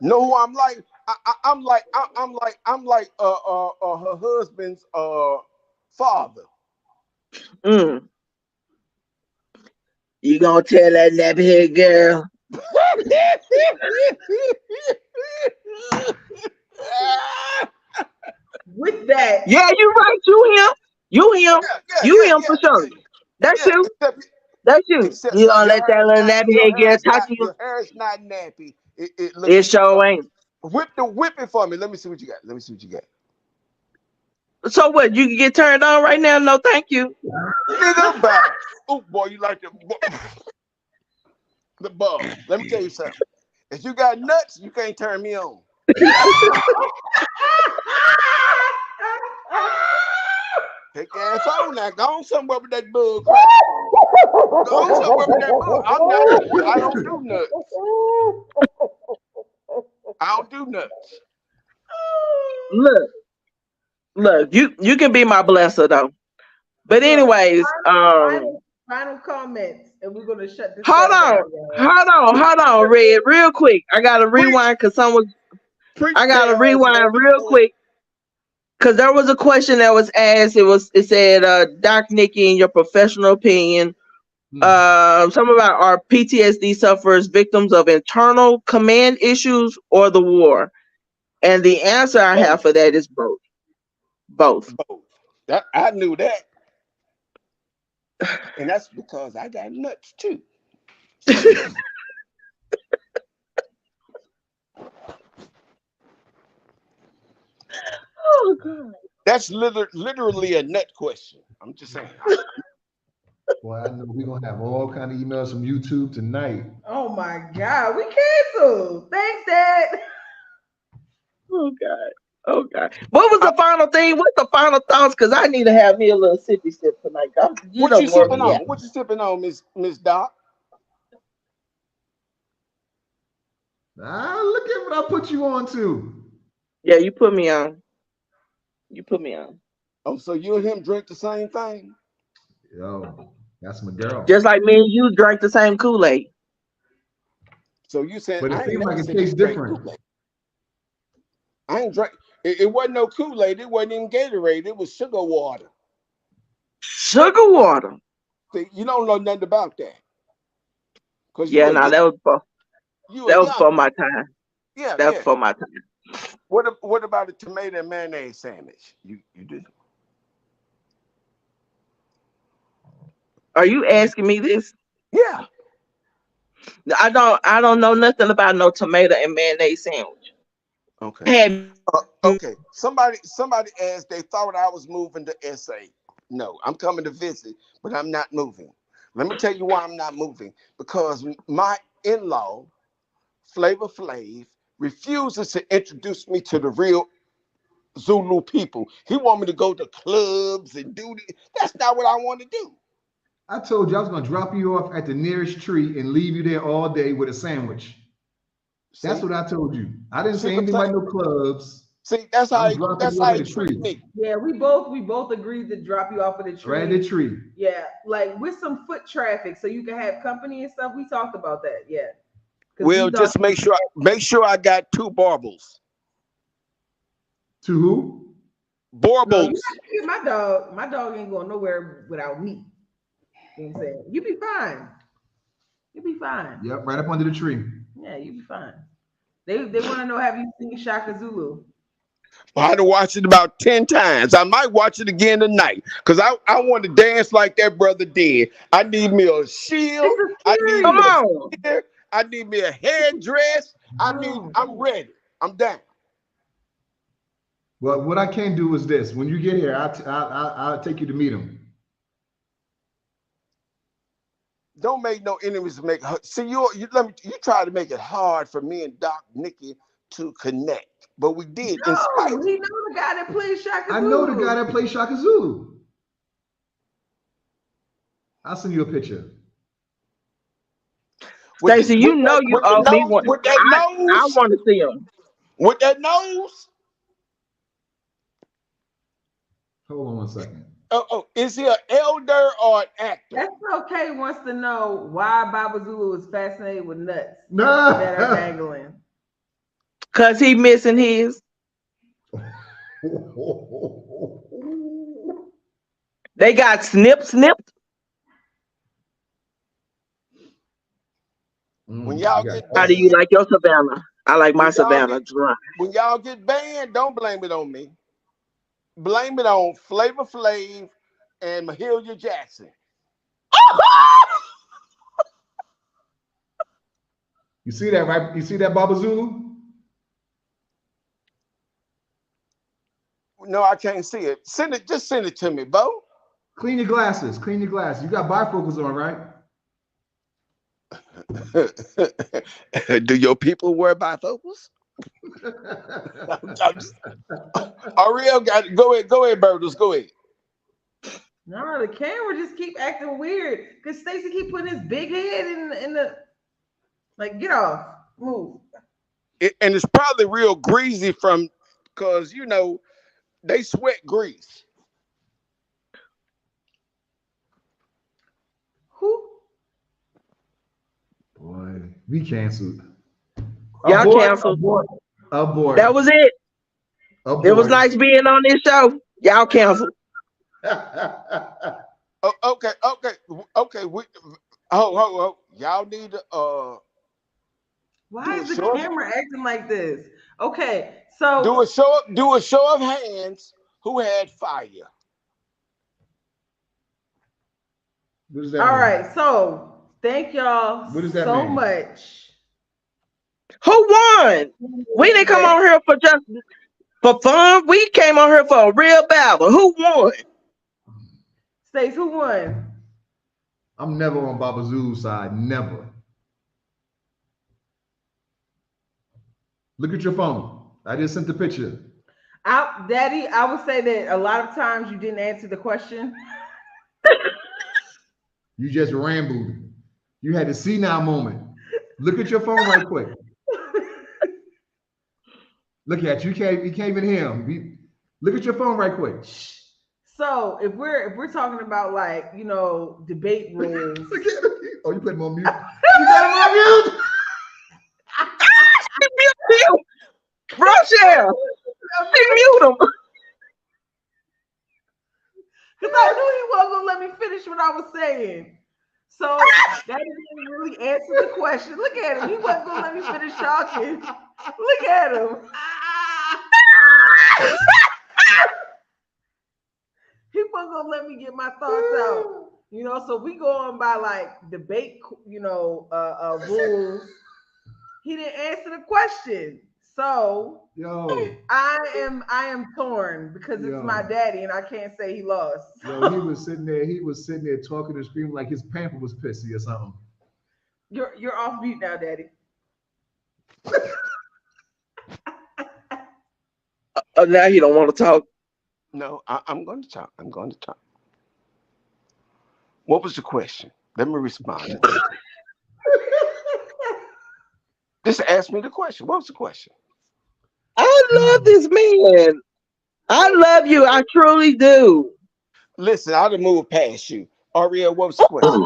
Know who I'm like? I'm like her husband's father. Mm. You gonna tell that nappy head girl? With that, Yeah, you right. You him for sure. That's yeah. you. That's you. Except You gonna let that little nappy head girl talk to you? your hair is not nappy. It It looks sure ain't. whip it for me. Let me see what you got. Let me see what you got. So what? You can get turned on right now? No, thank you. Nigga, bye. Oh boy, you like the ball. Let me tell you something. If you got nuts, you can't turn me on. Take your ass on now. Go on somewhere with that bull crap. Go on somewhere with that bull. I'm not. I don't do nuts. I don't do nuts. Look, look. You can be my blesser though. But look, anyways, final comments, and we're gonna shut this hold thing on, down, y'all. hold on, Red, real quick. I gotta Preach, rewind because someone. I preach, gotta KRS rewind One. real quick because there was a question that was asked. It said, Doc Nikki, in your professional opinion, Hmm. some of our PTSD sufferers victims of internal command issues or the war, and the answer I have Both, for that is both. Both. both. That I knew that, and that's because I got nuts too. Oh God. That's literally a nut question. I'm just saying. Boy, I know we're gonna have all kind of emails from YouTube tonight. Oh my God, we canceled. Thanks, Dad. Oh God. Oh God. What was I, the final thing? What's the final thoughts? Because I need to have me a little sippy sip tonight. You what you done wore sipping me on? out. What you sipping on, Miss Doc? Ah, look at what I put you on to. Yeah, you put me on. You put me on. Oh, so you and him drink the same thing? Yo. That's my girl. Just like me and you drank the same Kool-Aid. So you saying But it I ain't seems never like it said you tastes drank different. Kool-Aid. I ain't drink. It wasn't no Kool-Aid. It wasn't even Gatorade. It was sugar water. Sugar water. See, you don't know nothing about that because Yeah, no, you a that was young. for my time. Yeah, That's yeah. for my time. What about a tomato and mayonnaise sandwich? You did. Are you asking me this? Yeah. I don't know nothing about no tomato and mayonnaise sandwich. Okay. Have Okay. Somebody asked. They thought I was moving to SA. No, I'm coming to visit, but I'm not moving. Let me tell you why I'm not moving. Because my in-law, Flavor Flav, refuses to introduce me to the real Zulu people. He want me to go to clubs and do this. That's not what I want to do. I told you I was gonna drop you off at the nearest tree and leave you there all day with a sandwich. That's See, what I told you. I didn't see say what anything I'm about saying? no clubs. See, I'm dropping that's you off how at he the treat tree. me. Yeah, we both agreed to drop you off at the Right at tree. the tree. Yeah, like with some foot traffic, so you can have company and stuff. We talked about that. Yeah, because we Well, thought. just make sure I got two barbels. To who? No, you Baubles. got to get my dog. My dog ain't going nowhere without me. You know what I'm saying? You be fine. You be fine. Yep, right up under the tree. Yeah, you be fine. They want to know, have you seen Shaka Zulu? I had to watch it about 10 times. I might watch it again tonight because I want to dance like that brother did. I need me a shield. It's a I need come me series. on. a spear. I need me a headdress. Oh, I'm ready. I'm down. Well, what I can do is this: when you get here, I'll take you to meet him. Don't make no enemies. See you try to make it hard for me and Doc Nikki to connect, but we did in no, spite. he know the guy that plays Shaka I know the guy Zulu. that plays Shaka Zulu. I'll send you a picture. With Stacey, you know you the owe me nose, one. with that I nose, want to see him. with that nose. Hold on one second. Is he an elder or an actor? SLK wants to know why Baba Zulu is fascinated with nuts that are No. dangling. Cause he missing his. They got snipped. When y'all You got get How do you banned, like your Savannah? I like my when y'all get Savannah dry. when y'all get banned, don't blame it on me. Blame it on Flavor Flav and Mahalia Jackson. You see that, right? You see that, Baba Zulu? No, I can't see it. Just send it to me, Bo. Clean your glasses. Clean your glasses. You got bifocals on, right? Do your people wear bifocals? Ariel got it. Go ahead, Bertles. Go ahead. No, the camera just keep acting weird because Stacy keep putting his big head in the like. Get off, move. And it's probably real greasy from because they sweat grease. Who? Boy, we canceled. Y'all Abort, canceled. abort, That abort, was it. It was abort. nice being on this show. Y'all canceled. Oh, okay. Oh. Y'all need to Why do a is the show of camera acting like this? Okay, so do a show of hands who had fire. What does that all mean? right, so thank y'all What does that so mean? much. Who won? We didn't come on here for just for fun. We came on here for a real battle. Who won? Stace, who won? I'm never on Baba Zulu's side. Never. Look at your phone. I just sent the picture. Daddy, I would say that a lot of times you didn't answer the question. You just rambled. You had a see now moment. Look at your phone right quick. Look at you. You can't even hear him. Look at your phone right quick. So if we're talking about like debate rules, Look at him. Oh, you put him on mute. you got him on mute. Rochelle, mute him. Because I knew he wasn't gonna let me finish what I was saying. So that didn't really answer the question. Look at him. He wasn't gonna let me finish talking. Look at him. He wasn't gonna let me get my thoughts out. So we go on by like debate, rules. He didn't answer the question. So Yo, I am torn because it's my yo, daddy and I can't say he lost. yo, he was sitting there. He was sitting there talking and screaming like his pamper was pissy or something. You're off mute now, daddy. Now he don't want to talk. No, I'm going to talk. I'm going to talk. What was the question? Let me respond to that. Just ask me the question. What was the question? I love this man. I love you. I truly do. Listen, I'd have moved past you. Ariel, what was the question?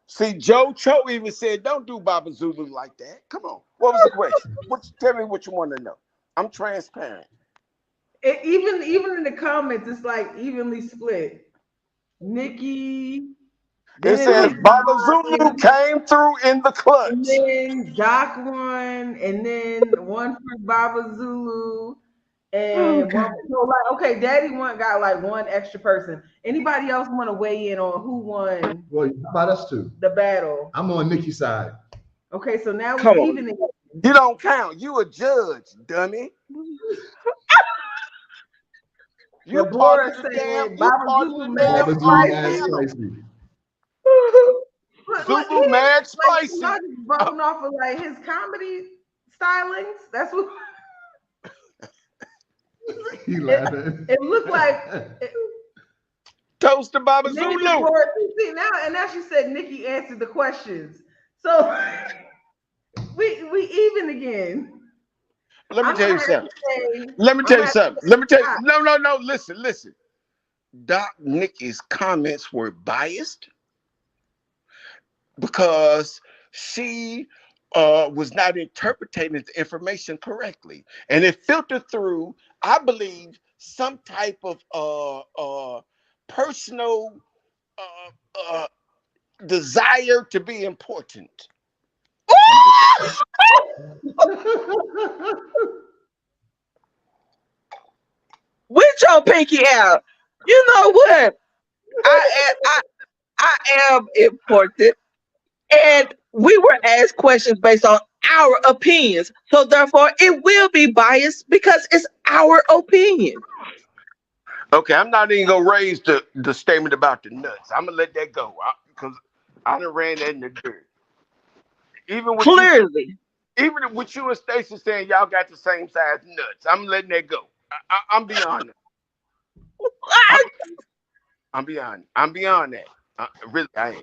See, Joe Cho even said, "Don't do Baba Zulu like that." Come on. What was the question? Tell me what you want to know. I'm transparent. Even in the comments, it's like evenly split. Nikki, It then says it Baba Zulu was came through in the and clutch. then Doc won, and then one for Baba Zulu, Oh and one. God. So like, okay, Daddy one got like one extra person. Anybody else want to weigh in on who won Well, how about us two? the battle? I'm on Nikki's side. Okay, so now it's Come on. even again. You don't count. You a judge, dummy. You But part of Blora the damn. said You Baba part of Zulu the mad damn Baba Zulu mad panel. spicy. spicy. Look, he Zulu didn't mad like spicy. y'all just bumping off of like his comedy stylings. That's what He it, laughing. it looked like. It, Toast to Baba and then it Zulu. Blora see now, and now she said Nikki answered the questions, so we even again. Let me I'm tell gonna you have to something. say Let me I'm tell gonna you have to something. say Let me tell you. stop. No, no, no. Listen, listen. Doc Nikki's comments were biased because she was not interpreting the information correctly, and it filtered through. I believe some type of personal uh, desire to be important. I'm just saying. With your pinky out. You know what? I I am important, and we were asked questions based on our opinions. So therefore, it will be biased because it's our opinion. Okay, I'm not even gonna raise the statement about the nuts. I'm gonna let that go because I done ran that in the dirt. Even with you, Clearly, even with you and Stacey saying y'all got the same size nuts, I'm letting that go. I'm beyond that. I'm, I'm beyond. I'm beyond that. Really, I am.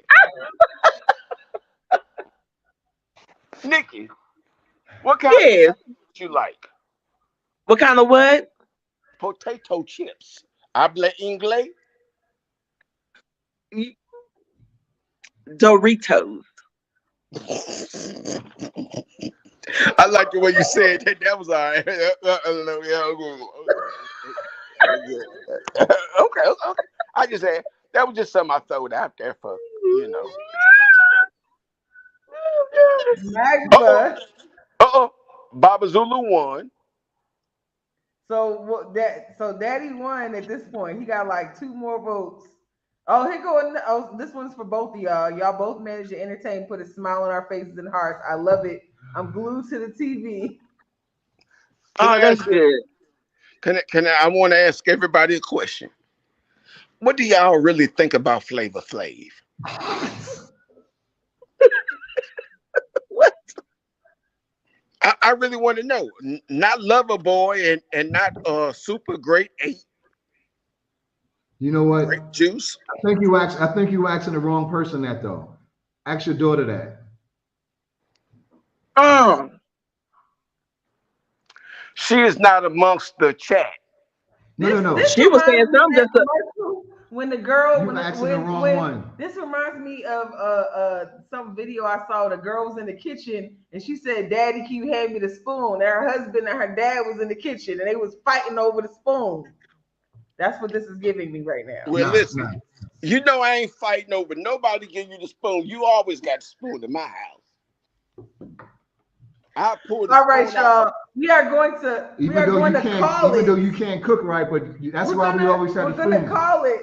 Nikki, what kind of yes. chips you like? What kind of what? Potato chips. Habla inglés. Doritos. I like the way you said that. That was all right. Okay, okay. I just said that was just something I throw out there for, you know. Uh oh. Magma. Uh oh. Baba Zulu won. So Daddy won at this point. He got like two more votes. Oh, here go. Oh, this one's for both of y'all. Y'all both managed to entertain, put a smile on our faces and hearts. I love it. I'm glued to the TV. Can Oh, I that's ask you? good. I want to ask everybody a question. What do y'all really think about Flavor Flav? What? I really want to know. Not Lover Boy and not Super Great 8. You know what? Grape juice. I think you asking the wrong person that though. Ask your daughter that. Um, She is not amongst the chat. No, no, This no. she was saying reminds me of something that just commercial when the girl You asking the wrong when one. this reminds me of some video I saw. The girl was in the kitchen and she said, "Daddy, can you hand me the spoon?" And her husband and her dad was in the kitchen and they was fighting over the spoon. That's what this is giving me right now. Well, Nah, listen, nah. you know I ain't fighting over nobody give you the spoon. You always got the spoon in my house. I pull the All right, spoon out my. y'all. We are going to call Even it. though you can't cook right, but that's We're why we gonna always have we're a gonna spoon. call it.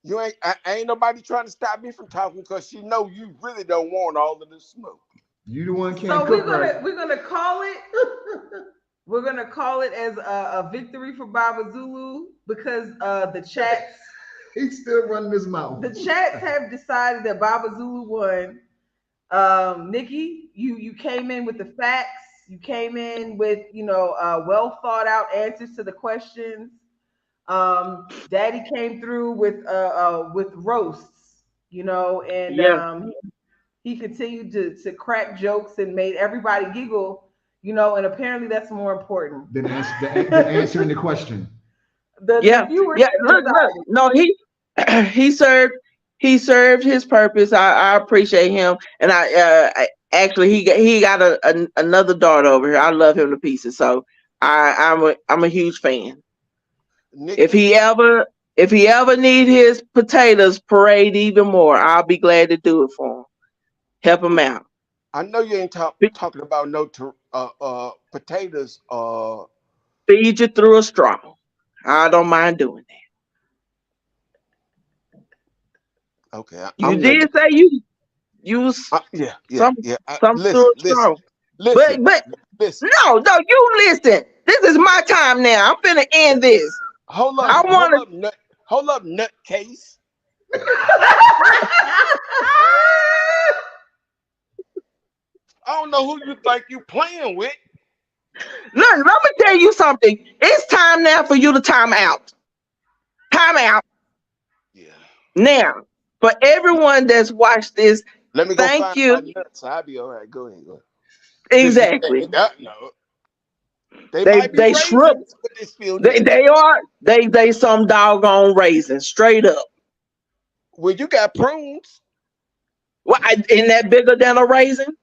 You ain't. Ain't nobody trying to stop me from talking because she know you really don't want all of this smoke. You the one So can't we're cook gonna right. we're gonna call it. We're gonna call it as a victory for Baba Zulu because He's still running his mouth. the chats have decided that Baba Zulu won. Nikki, you came in with the facts. You came in with well thought out answers to the questions. Daddy came through with roasts, and yeah, he continued to crack jokes and made everybody giggle, and apparently that's more important. Then the answering the question. The yeah, viewers yeah. have Look. decided. No, he he served he served his purpose. I appreciate him, and actually he got another daughter over here. I love him to pieces. So I'm a huge fan. If Nikki, he ever if he ever need his potatoes parade even more, I'll be glad to do it for him. Help him out. I know you ain't talking about no potatoes. Feed you through a straw. I don't mind doing that. Okay, You I'm not. did say you use Yeah, yeah, some yeah. through Listen, a straw. listen, But listen. no, you listen. This is my time now. I'm finna end this. I Hold wanna up, hold up, nutcase. I don't know who you think you playing with. look, let me tell you something. It's time now for you to time out. Time out. Yeah. Now, for everyone that's watched this, Let me go thank find my you. nuts. I'll be all right. Go ahead. Go ahead. Since you Exactly. said that, no, they They might be they shrimp. raisins, but they still They nuts. they are they some doggone raisins, straight up. Well, you got prunes. Well, isn't that bigger than a raisin?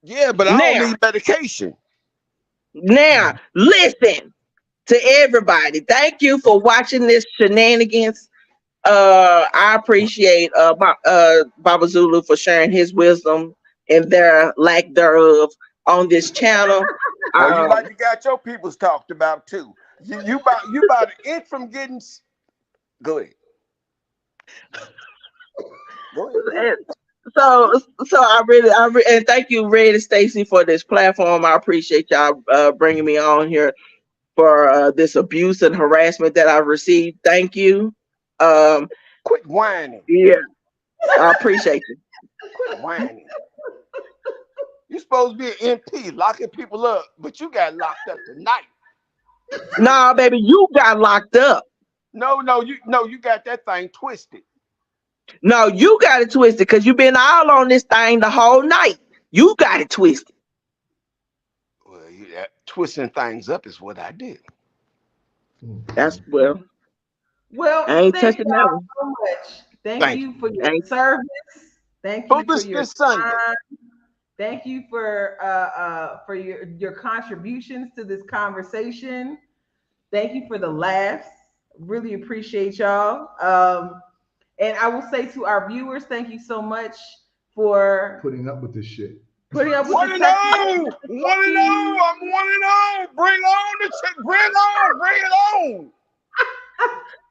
Yeah, but I don't Now, need medication. listen to everybody. Thank you for watching this shenanigans. I appreciate Baba Zulu for sharing his wisdom and their lack thereof on this channel. Oh, you Um, like you got your peoples talked about too. You about an inch from getting. Go ahead. Go ahead. Go ahead. and so and thank you, Red and Stacy, for this platform. I appreciate y'all bringing me on here for this abuse and harassment that I've received. Thank you. Um, Quit whining. yeah, I appreciate you. Quit whining. You supposed to be an MP, locking people up, but you got locked up tonight. Nah, baby, you got locked up. No, you got that thing twisted. No, you got it twisted because you've been all on this thing the whole night. You got it twisted. Well, twisting things up is what I did. That's well, I Well, ain't thank touching that y'all one. so much. Thank Thank you. you for your I ain't, service. Thank you for your Foolishness Sunday. time. Thank you for your contributions to this conversation. Thank you for the laughs. Really appreciate y'all. And I will say to our viewers, thank you so much for Putting up with this shit. putting up with the One and technical oh, 1-0. difficulties. I'm 1-0. Bring on the chick. Bring on. Bring it on.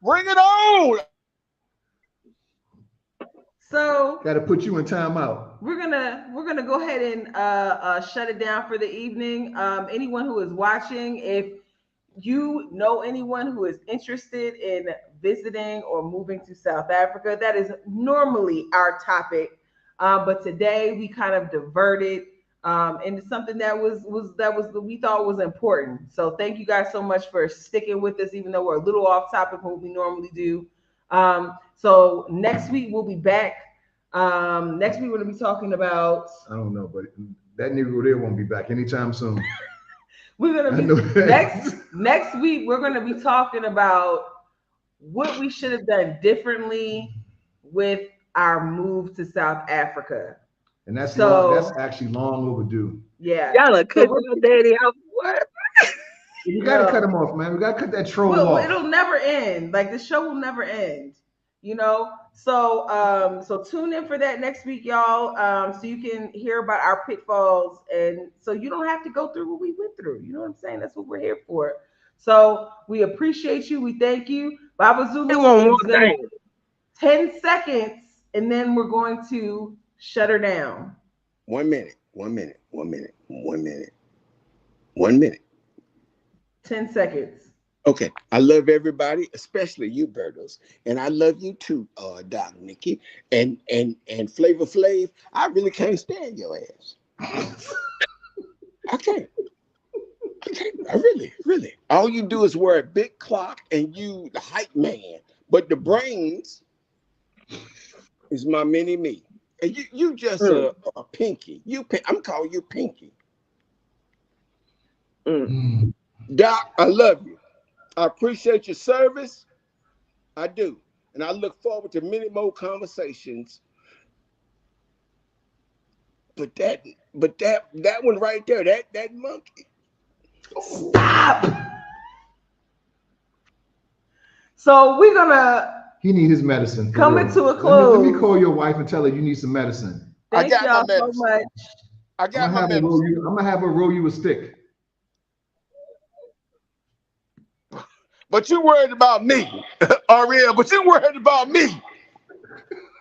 Bring it on. So Got to put you in timeout. we're gonna go ahead and shut it down for the evening. Anyone who is watching, if you know anyone who is interested in visiting or moving to South Africa, that is normally our topic. But today we kind of diverted And it's something that we thought was important. So thank you guys so much for sticking with us, even though we're a little off topic from what we normally do. So next week we'll be back. Next week we're gonna be talking about. I don't know, but that Negro there won't be back anytime soon. We're gonna I be know that. next week. We're gonna be talking about what we should have done differently with our move to South Africa. And that's long. So That's actually long overdue. yeah, Y'all are so cut your daddy off. What? You got to yo, cut him off, man. We got to cut that troll well, off. it'll never end. Like the show will never end. You know. So tune in for that next week, y'all. So you can hear about our pitfalls, and so you don't have to go through what we went through. You know what I'm saying? That's what we're here for. So we appreciate you. We thank you. Baba Hey, Zulu one more is gonna thing. 10 seconds, and then we're going to shut her down. 1 minute. 1 minute. 1 minute. 1 minute. 1 minute. 10 seconds. Okay. I love everybody, especially you, Bertos. And I love you too, Doc Nikki. And Flavor Flav. I really can't stand your ass. I can't. I really. All you do is wear a big clock and you the hype man. But the brains is my mini me. And you just a pinky. I'm calling you Pinky. Doc, I love you. I appreciate your service. I do. And I look forward to many more conversations. But that one right there, that monkey. Stop. So we're gonna He need his medicine. come real. into a Let close. me call your wife and tell her you need some medicine. Thank I got y'all my so medicine. much. I I'm got gonna my have her roll medicine. you. I'm gonna have her roll you a stick. But you worried about me, Ariel. But you worried about me.